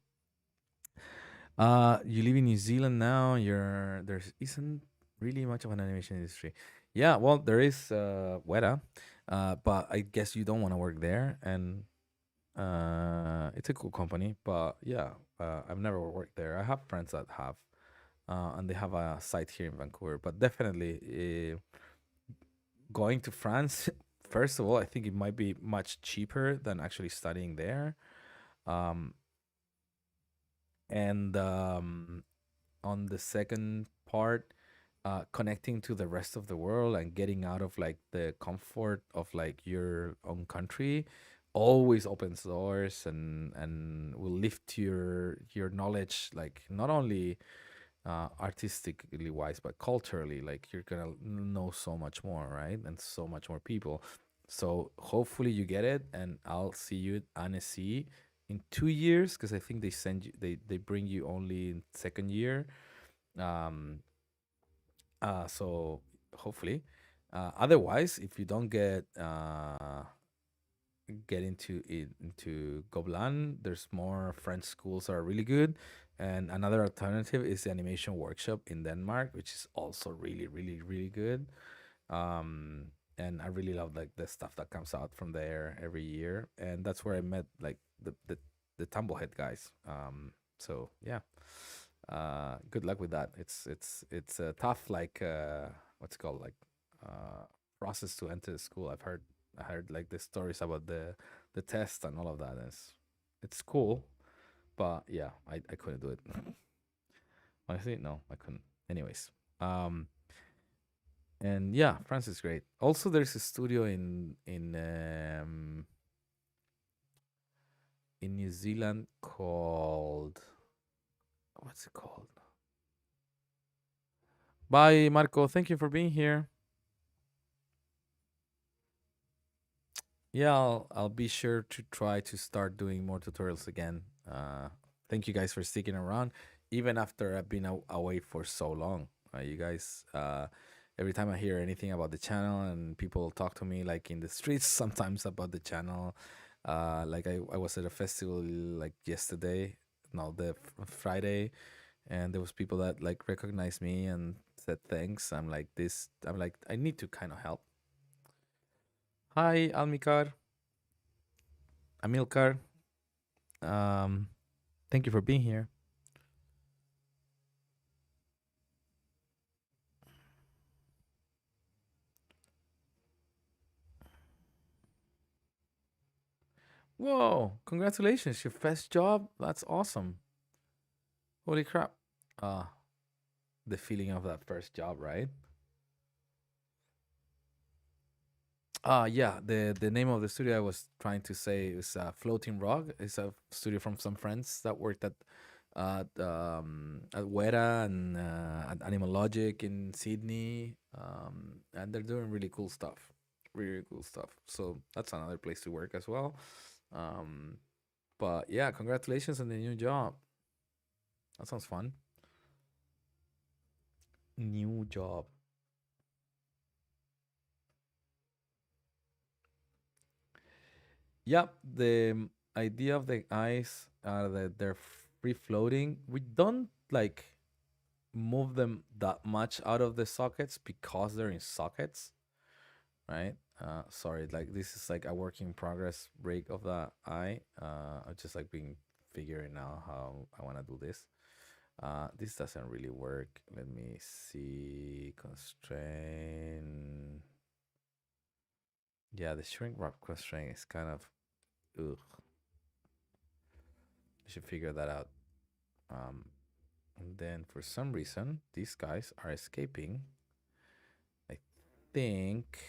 You live in New Zealand now. There isn't really much of an animation industry. Yeah, well, there is Weta, but I guess you don't want to work there, and it's a cool company. But yeah, I've never worked there. I have friends that have, and they have a site here in Vancouver. But definitely, going to France, first of all, I think it might be much cheaper than actually studying there. Um, and on the second part, connecting to the rest of the world and getting out of like the comfort of like your own country always opens doors, and will lift your knowledge, like not only artistically wise but culturally, like you're gonna know so much more, right? And so much more people. So hopefully you get it, and I'll see you at Annecy in 2 years, because I think they send you they bring you only in second year. um so hopefully, otherwise, if you don't get into Gobelin, there's more French schools that are really good, and another alternative is the animation workshop in Denmark, which is also really, really, really good. um and I really love like the stuff that comes out from there every year, and that's where I met like the Tumblehead guys. So yeah, good luck with that. It's a tough, like what's it called, like uh process to enter the school. I heard like the stories about the test and all of that. It's cool, but yeah, I couldn't do it. Honestly, no, I couldn't. Anyways, um and yeah, France is great. Also, there's a studio in New Zealand called, what's it called? Bye, Marco. Thank you for being here. Yeah, I'll be sure to try to start doing more tutorials again. Thank you guys for sticking around, even after I've been away for so long. You guys, every time I hear anything about the channel, and people talk to me like in the streets sometimes about the channel, like I was at a festival like yesterday, no, the Friday, and there was people that like recognized me and said thanks. I'm like, I need to kind of help. Hi, Amilcar. Um, Thank you for being here. Whoa, congratulations, your first job. That's awesome. Holy crap. Uh, the feeling of that first job, right? Yeah, the name of the studio I was trying to say is Floating Rock. It's a studio from some friends that worked at Weta and at Animal Logic in Sydney, and they're doing really cool stuff, really cool stuff. So that's another place to work as well. Um, but yeah, congratulations on the new job. That sounds fun. New job. Yep, the idea of the eyes are that they're free floating. We don't like move them that much out of the sockets because they're in sockets, right? Sorry, like this is like a work in progress break of the eye. I just like being figuring out how I want to do this. This doesn't really work. Let me see. Constraint. Yeah, the shrink wrap constraint is kind of ugh. I should figure that out. Um, and then for some reason, these guys are escaping. I think.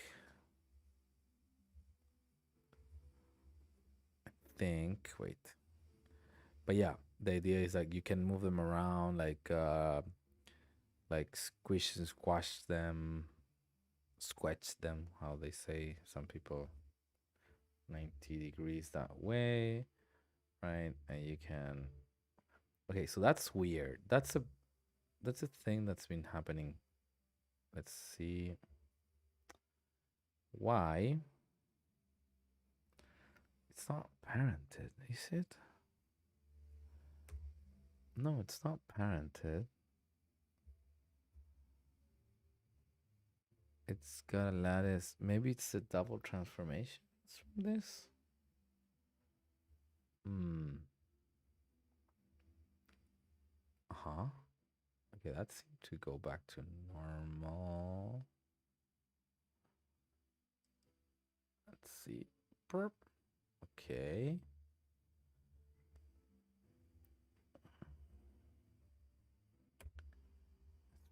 Wait. But yeah, the idea is like you can move them around, like squish and squash them, squash them. How they say some people 90 degrees that way, right? And you can. Okay, so that's weird. That's a thing that's been happening. Let's see why it's not parented. Is it? No, it's not parented. It's got a lattice. Maybe it's the double transformations from this. Hmm. Uh-huh. Okay, that seemed to go back to normal. Let's see. Burp. Okay.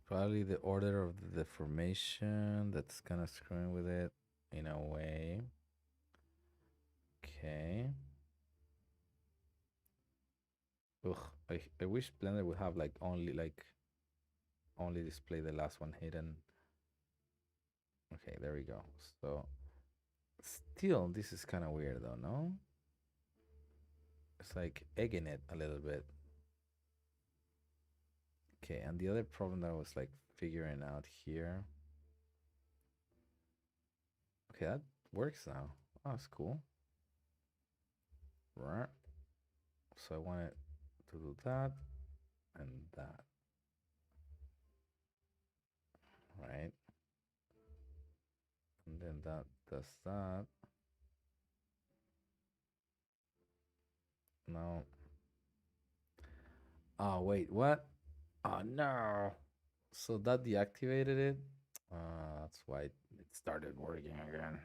Probably the order of the deformation that's kind of screwing with it in a way. Okay. Ugh. I wish Blender would have like only display the last one hidden. Okay, there we go. So still this is kind of weird though, no? It's like egging it a little bit. Okay, and the other problem that I was like figuring out here. Okay, that works now. Oh, that's cool. Right. So I wanted to do that and that. Right. And then that does that. No. Oh, wait, what? Oh, no. So that deactivated it. That's why it started working again.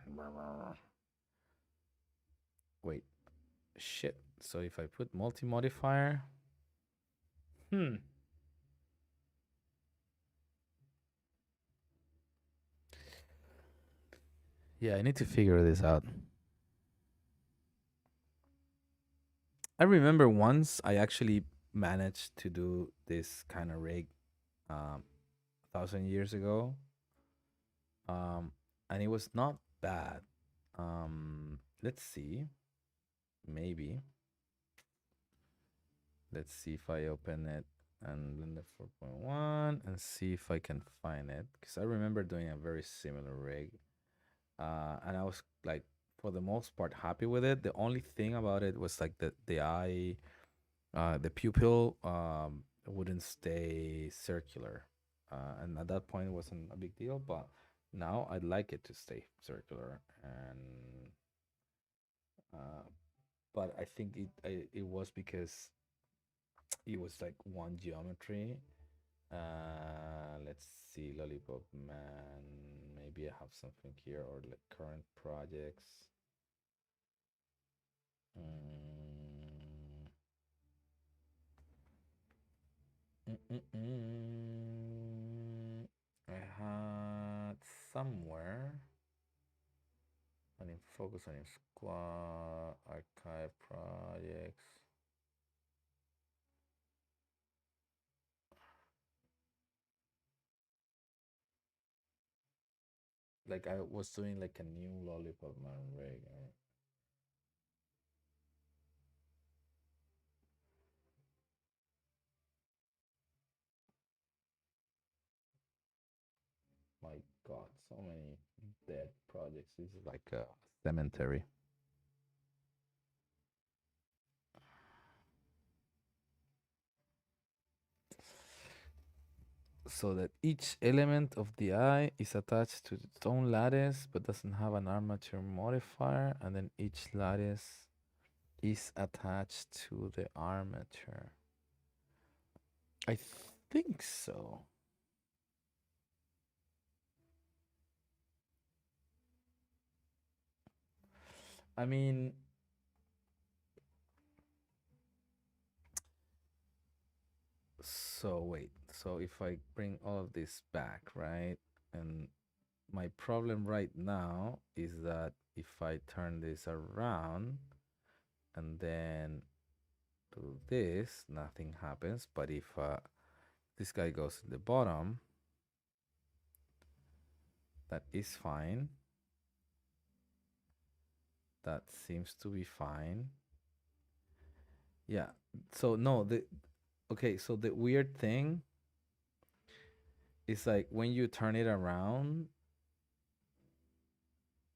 Wait, shit. So if I put multi modifier, hmm. Yeah, I need to figure this out. I remember once I actually managed to do this kind of rig 1,000 years ago. And it was not bad. Let's see. Maybe. Let's see if I open it and Blender 4.1 and see if I can find it. Because I remember doing a very similar rig. And I was like, for the most part, happy with it. The only thing about it was like the eye, the pupil wouldn't stay circular. And at that point, it wasn't a big deal. But now I'd like it to stay circular. And uh, but I think it was because it was like one geometry. Let's see, Lollipop Man. Maybe I have something here or like current projects. Mm. Mm-mm-mm. I had somewhere. Focus on your squad, archive projects. Like I was doing like a new LollypopMan rig. My God, so many dead projects. This is like a cemetery. So that each element of the eye is attached to its own lattice but doesn't have an armature modifier, and then each lattice is attached to the armature. I think so. I mean, so wait. So if I bring all of this back, right? And my problem right now is that if I turn this around and then do this, nothing happens. But if this guy goes to the bottom, that is fine. That seems to be fine. Yeah. So no, okay, so the weird thing is like when you turn it around,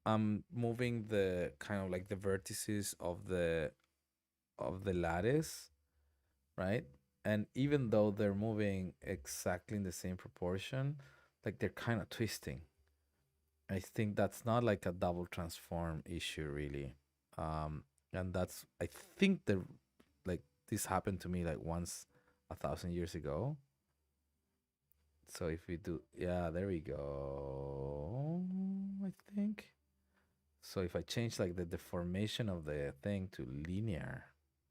I'm moving the kind of like the vertices of the lattice, right? And even though they're moving exactly in the same proportion, like they're kind of twisting. I think that's not like a double transform issue really. And that's I think the like this happened to me like once 1,000 years ago. So if we do, yeah, there we go. I think. So if I change like the deformation of the thing to linear,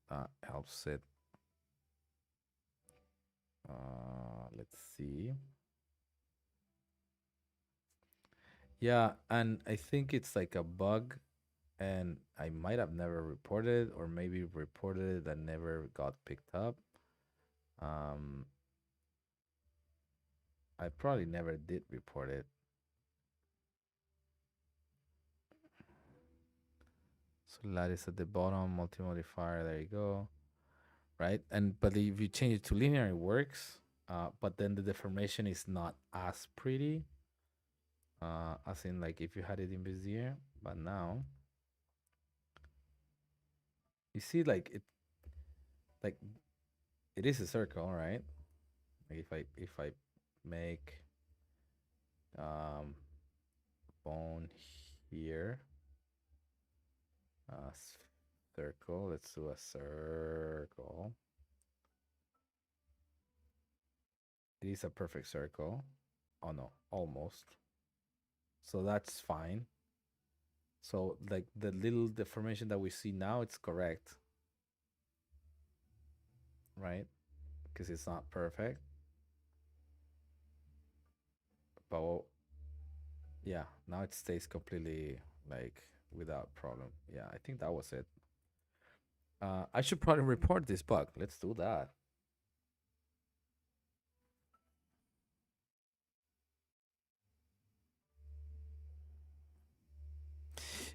that helps it. Let's see. Yeah, and I think it's like a bug, and I might have never reported, or maybe reported it and never got picked up. Um, I probably never did report it. So lattice at the bottom, multi modifier. There you go. Right, and but if you change it to linear, it works. But then the deformation is not as pretty. As in like if you had it in Bezier, but now you see like like it is a circle, right? Like if I make um bone here, uh circle, let's do a circle. It is a perfect circle. Oh no, almost. So that's fine. So like the little deformation that we see now, it's correct, right? Because it's not perfect. But yeah, now it stays completely like without problem. Yeah, I think that was it. I should probably report this bug. Let's do that.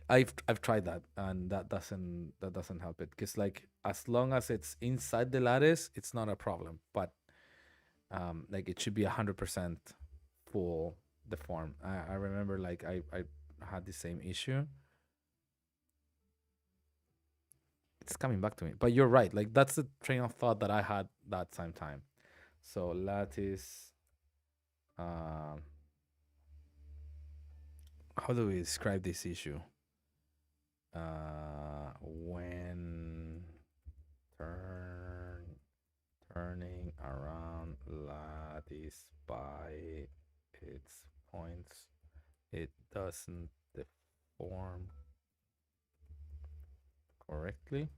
I've tried that, and that doesn't help it, because like as long as it's inside the lattice, it's not a problem. But like it should be 100% full deform. I remember like I had the same issue. It's coming back to me, but you're right. Like that's the train of thought that I had that same time. So lattice. Um, how do we describe this issue? When turning around lattice by its points, it doesn't deform correctly.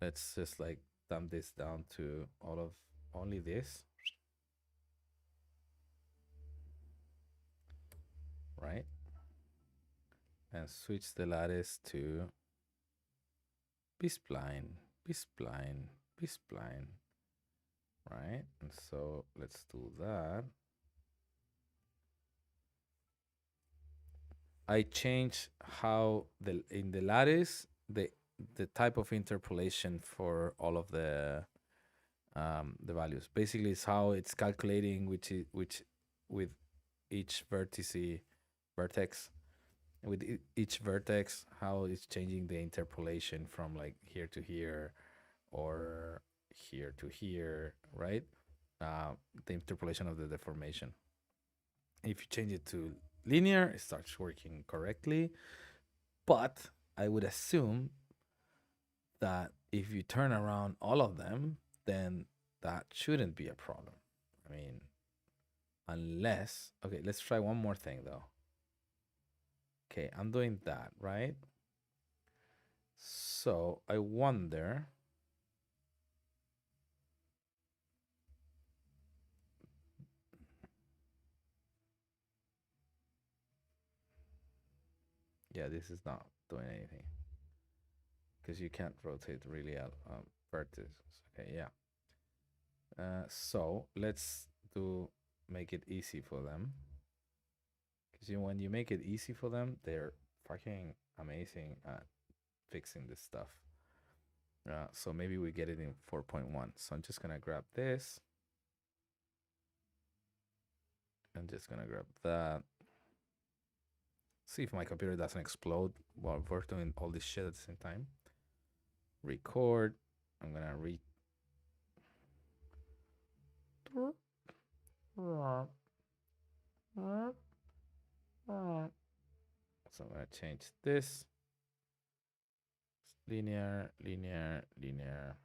Let's just like dump this down to all of only this, right? gonna switch the lattice to B-spline, B-spline, B-spline, right? And so let's do that. I change how in the lattice the type of interpolation for all of the values. Basically, it's how it's calculating which with each vertex with each vertex how it's changing the interpolation from like here to here or here to here, right? The interpolation of the deformation. If you change it to linear, it starts working correctly. But I would assume that if you turn around all of them, then that shouldn't be a problem. I mean, unless, okay, let's try one more thing though. Okay, I'm doing that, right? So I wonder, yeah, this is not doing anything because you can't rotate really out vertices. Okay, yeah. So let's make it easy for them. Because when you make it easy for them, they're fucking amazing at fixing this stuff. So maybe we get it in 4.1. So I'm just gonna grab this. I'm just gonna grab that. See if my computer doesn't explode while we're doing all this shit at the same time. Record. I'm gonna so I'm gonna change this. Linear, linear, linear.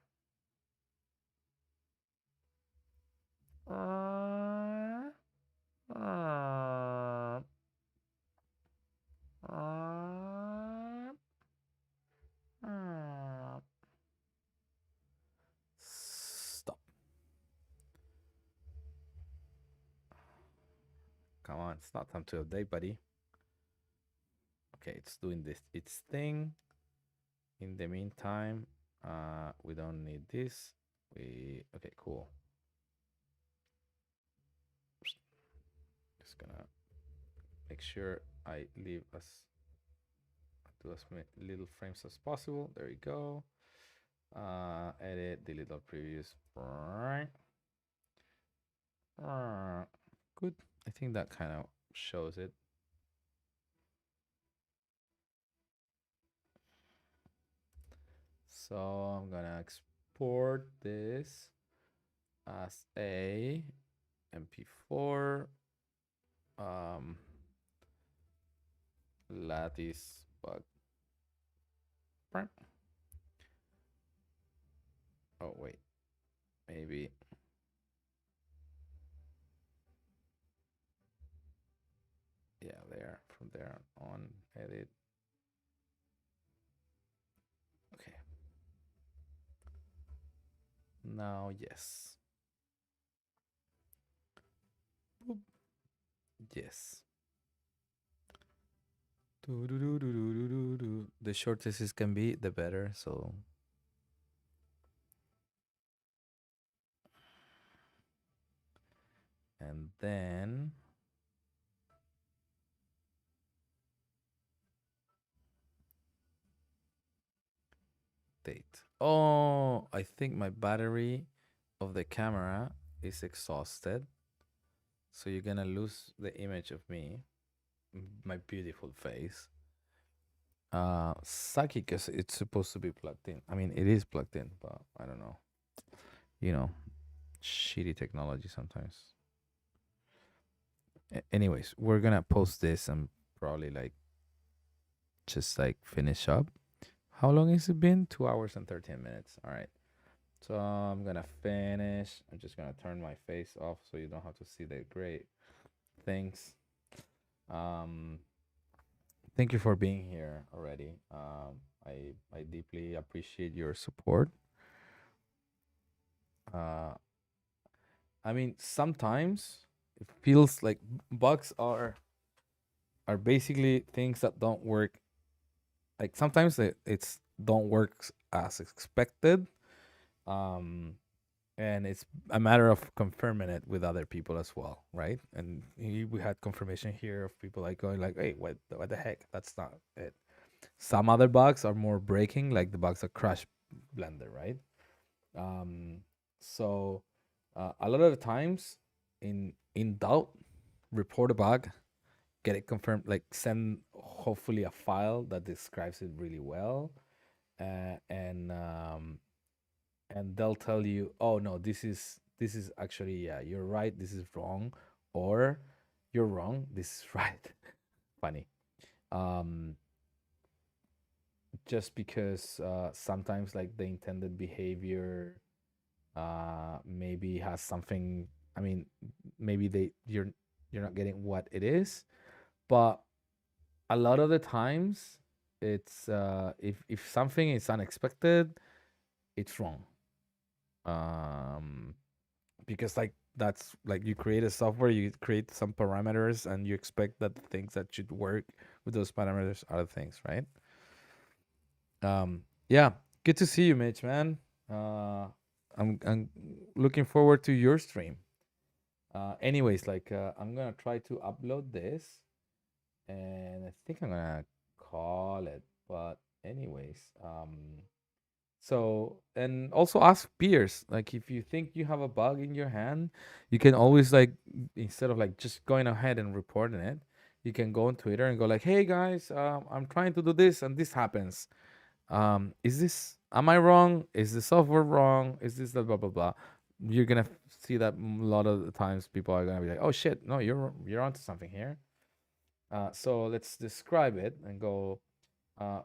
Stop. Come on, it's not time to update, buddy. Okay, it's doing its thing. In the meantime, we don't need this. Okay, cool. Just gonna make sure I leave do as many little frames as possible. There you go. Edit, delete all previous. Good. I think that kind of shows it. So I'm gonna export this as a MP4 lattice bug. Oh wait, maybe. Yeah, there, from there on, edit. Okay. Now, yes. Boop. Yes. The shortest it can be, the better, so. And then. Date. Oh, I think my battery of the camera is exhausted. So you're gonna lose the image of me, my beautiful face. Sucky because it's supposed to be plugged in. I mean, it is plugged in, but I don't know. You know, shitty technology sometimes. Anyways, we're gonna post this and probably just finish up. How long has it been? 2 hours and 13 minutes. All right. So I'm gonna finish. I'm just gonna turn my face off so you don't have to see the great things. Thank you for being here already. I deeply appreciate your support. I mean, sometimes it feels like bugs are basically things that don't work like sometimes it's don't work as expected. Um, and it's a matter of confirming it with other people as well, right? And we had confirmation here of people like going like, "Hey, what the heck? That's not it." Some other bugs are more breaking, like the bugs that crash Blender, right? Um, so a lot of the times, in doubt, report a bug, get it confirmed, like send hopefully a file that describes it really well, uh, and um, and they'll tell you, oh no, this is actually, yeah, you're right, this is wrong, or you're wrong, this is right. Funny. um just because sometimes like the intended behavior maybe has something, I mean, maybe you're not getting what it is, but a lot of the times it's if something is unexpected, it's wrong. um because like that's like you create a software, you create some parameters, and you expect that the things that should work with those parameters are the things, right? Yeah, good to see you, Mitch, man. uh I'm looking forward to your stream. Anyways, like I'm gonna try to upload this, and I think I'm gonna call it. But anyways, so, and also ask peers. Like, if you think you have a bug in your hand, you can always like, instead of like just going ahead and reporting it, you can go on Twitter and go like, "Hey guys, I'm trying to do this and this happens. Is this? Am I wrong? Is the software wrong? Is this the blah blah blah?" You're gonna see that a lot of the times people are gonna be like, "Oh shit, no, you're onto something here." So let's describe it and go.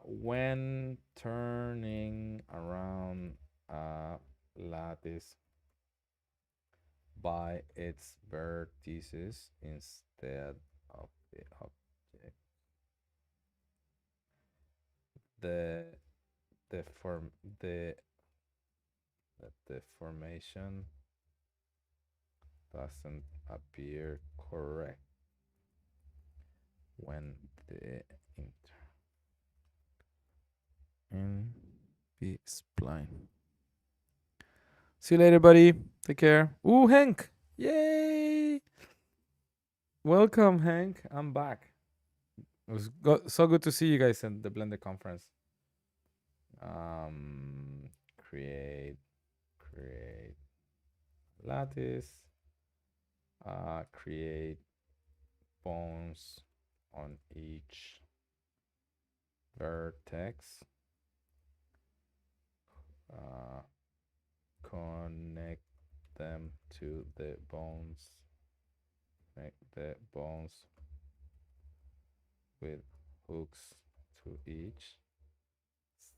When turning around a lattice by its vertices instead of the object, the the form the formation doesn't appear correct when the in the spline. See you later, buddy. Take care. Ooh, Hank. Yay. Welcome, Hank. I'm back. It was so good to see you guys in the Blender conference. Create lattice. Create bones on each vertex. Connect them to the bones. Connect the bones with hooks to each.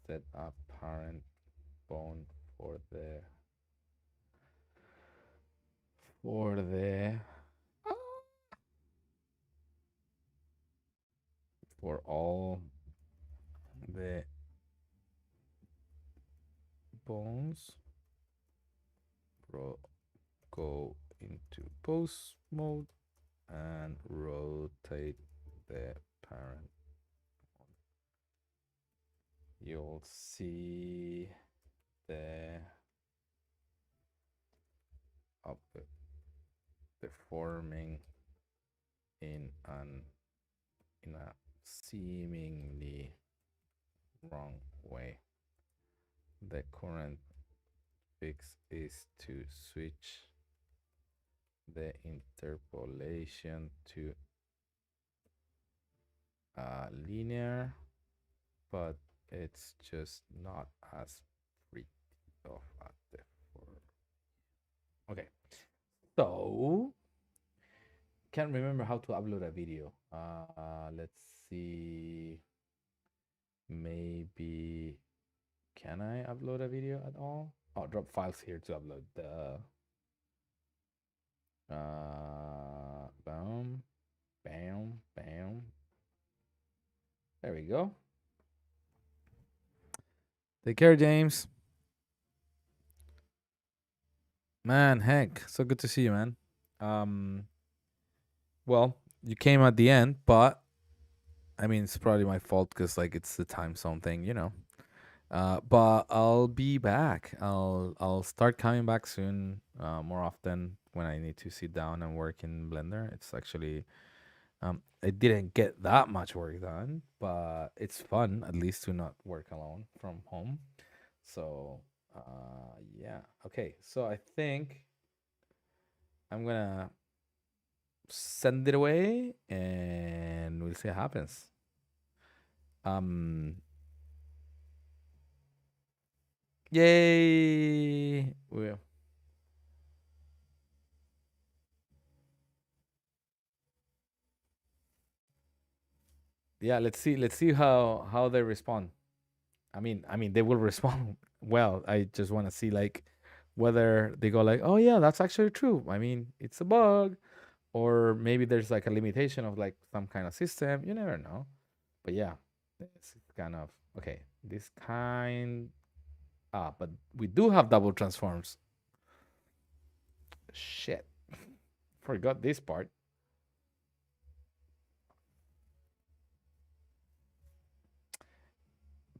Set a parent bone for the for all the bones. Go into pose mode and rotate the parent. You'll see the deforming in a seemingly wrong way. The current fix is to switch the interpolation to linear, but it's just not as pretty of a deform. Okay, so can't remember how to upload a video. Let's see. Maybe can I upload a video at all? Oh, drop files here to upload the boom, bam, bam. There we go. Take care, James. Man, Hank, so good to see you, man. Well, you came at the end, but I mean, it's probably my fault because like it's the time zone thing, you know. But I'll be back. I'll start coming back soon, more often when I need to sit down and work in Blender. It's actually I didn't get that much work done, but it's fun at least to not work alone from home. So yeah. Okay, so I think I'm gonna send it away and we'll see what happens. Um, yay! Yeah, let's see how they respond. I mean they will respond well. I just want to see like whether they go like, "Oh yeah, that's actually true." I mean, it's a bug or maybe there's like a limitation of like some kind of system. You never know. But yeah, it's kind of okay. This kind but we do have double transforms. Shit. Forgot this part.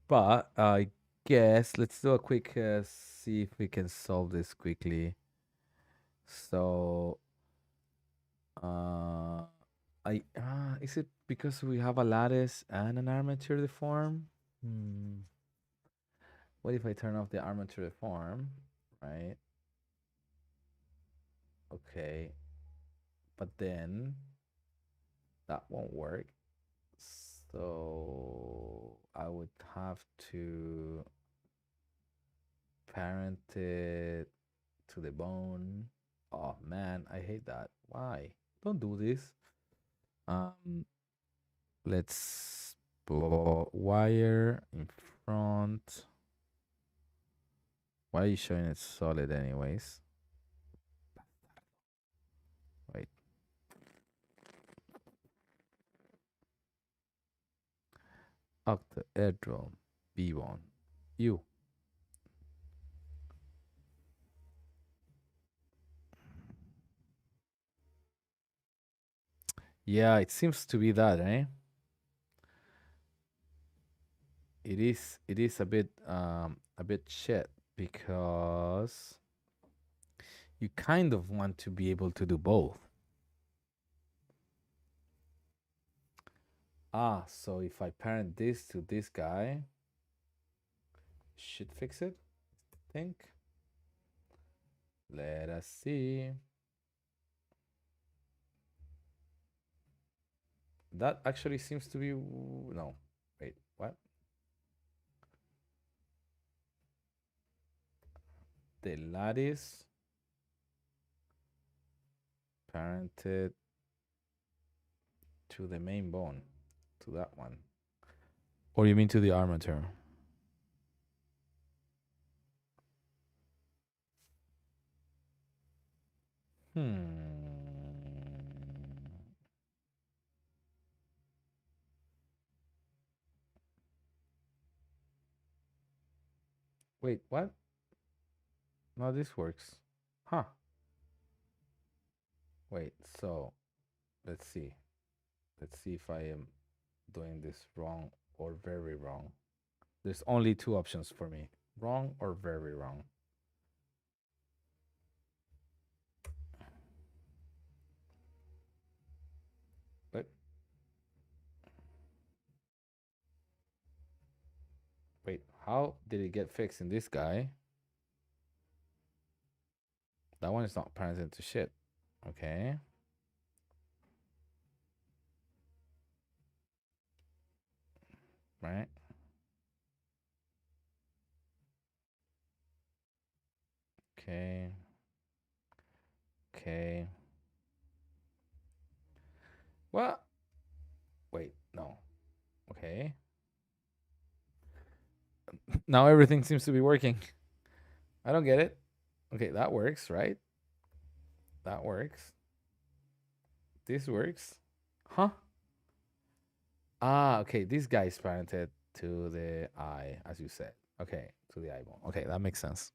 But I guess let's do a quick see if we can solve this quickly. So, uh, is it because we have a lattice and an armature deform? Hmm. What if I turn off the armature deform? Right. Okay. But then that won't work. So I would have to parent it to the bone. Oh man, I hate that. Why? Don't do this. Um, let's wire in front. Why are you showing it solid anyways? Wait. Octaedral B1. You. Yeah, it seems to be that, eh? It is a bit shit because you kind of want to be able to do both. So if I parent this to this guy, should fix it, I think. Let us see. That actually seems to be no. Wait, what? The lattice parented to the main bone, to that one. Or you mean to the armature? Hmm. Wait, what? No, this works. Huh. Wait, so let's see. Let's see if I am doing this wrong or very wrong. There's only two options for me, wrong or very wrong. But wait, how did it get fixed in this guy? That one is not parented to shit. Okay. Right. Okay. Okay. Well, wait, no. Okay. Now everything seems to be working. I don't get it. Okay, that works, right? That works. This works. Huh? Okay. This guy is parented to the eye, as you said. Okay, to the eyeball. Okay, that makes sense.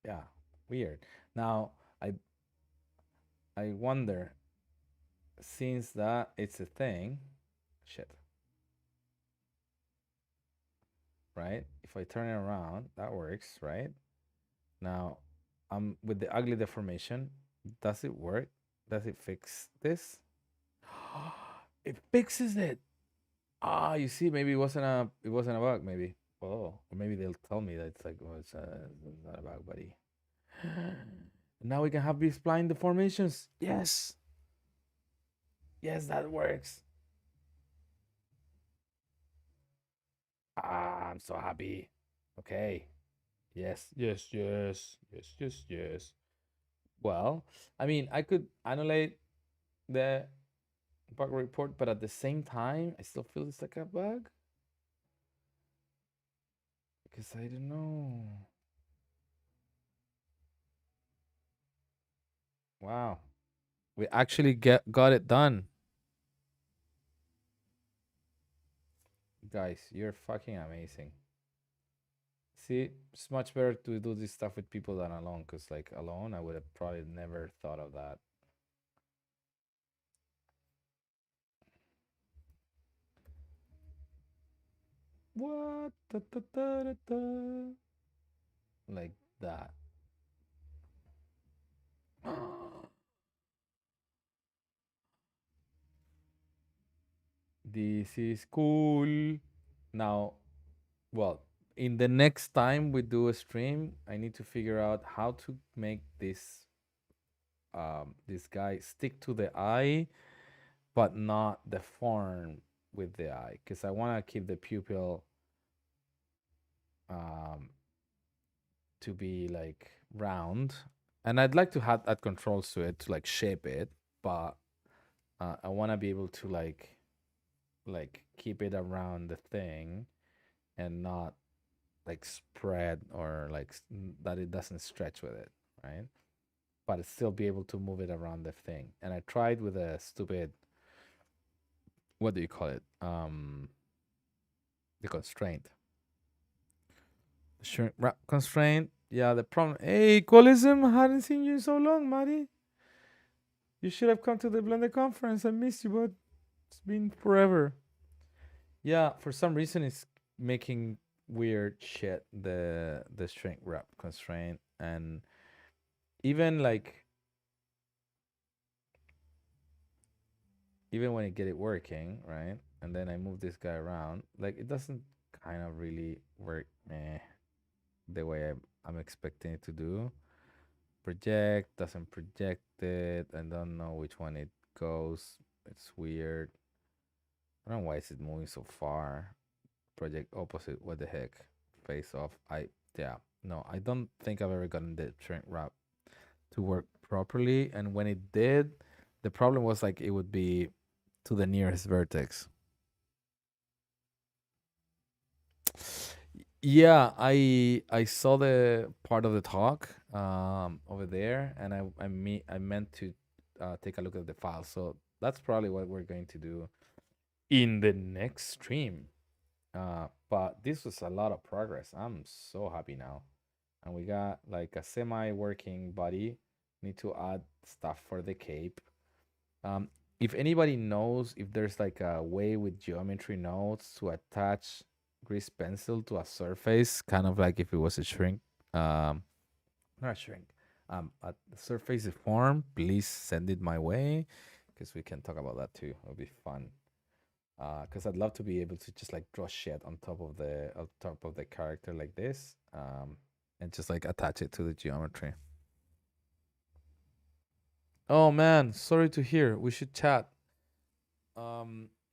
Yeah, weird. Now, I wonder. since that it's a thing, shit, right? If I turn it around, that works, right? Now, with the ugly deformation. Does it work? Does it fix this? It fixes it. Ah, you see, maybe it wasn't a bug, maybe. Oh, or maybe they'll tell me that it's like, oh, it's not a bug, buddy. Now we can have these spline deformations. Yes, yes, that works. Ah, I'm so happy. Okay. Yes, yes, yes, yes, yes, yes. Well, I mean, I could annulate the bug report, but at the same time, I still feel it's like a bug because I don't know. Wow, we actually got it done, guys. You're fucking amazing. See, it's much better to do this stuff with people than alone, because like alone, I would have probably never thought of that. What? Da, da, da, da, da. Like that. This is cool. Now, well, in the next time we do a stream, I need to figure out how to make this guy stick to the eye, but not deform with the eye, because I want to keep the pupil um to be like round, and I'd like to add controls to it to like shape it, but I want to be able to like keep it around the thing and not like spread or like that it doesn't stretch with it, right? But still be able to move it around the thing. And I tried with a stupid, what do you call it? The constraint. Shrink wrap constraint. Yeah, the problem. Hey, Colism, I hadn't seen you in so long, Maddie. You should have come to the Blender conference. I missed you, but it's been forever. Yeah, for some reason it's making weird shit, the shrink wrap constraint, and even like even when I get it working, right? And then I move this guy around, like it doesn't kind of really work the way I'm expecting it to do. Project doesn't project it. I don't know which one it goes. It's weird. I don't know why is it moving so far. Project opposite. What the heck? Face off. Yeah. No, I don't think I've ever gotten the shrink wrap to work properly. And when it did, the problem was like it would be to the nearest vertex. Yeah, I saw the part of the talk over there, and I meant to take a look at the file. So that's probably what we're going to do in the next stream. But this was a lot of progress. I'm so happy now, and we got like a semi-working body. Need to add stuff for the cape. Um, if anybody knows if there's like a way with geometry nodes to attach grease pencil to a surface, kind of like if it was a shrink, um, not a shrink, a surface form, please send it my way, because we can talk about that too. It'll be fun. Because I'd love to be able to just like draw shit on top of the character like this, and just like attach it to the geometry. Oh man, sorry to hear. We should chat.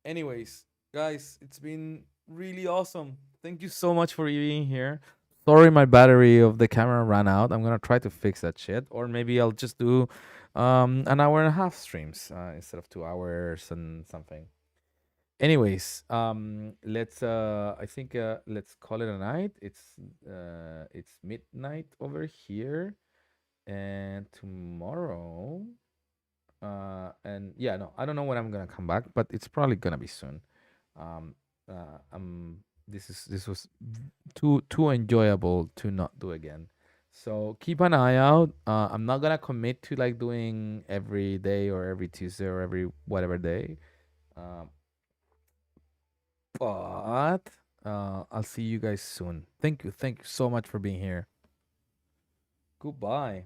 Anyways, guys, it's been really awesome. Thank you so much for being here. Sorry, my battery of the camera ran out. I'm gonna try to fix that shit, or maybe I'll just do an hour and a half streams instead of 2 hours and something. Anyways, let's I think let's call it a night. It's midnight over here, and tomorrow and yeah, no, I don't know when I'm gonna come back, but it's probably gonna be soon. Um, this was too enjoyable to not do again. So keep an eye out. I'm not gonna commit to like doing every day or every Tuesday or every whatever day. Um, but I'll see you guys soon. Thank you. Thank you so much for being here. Goodbye.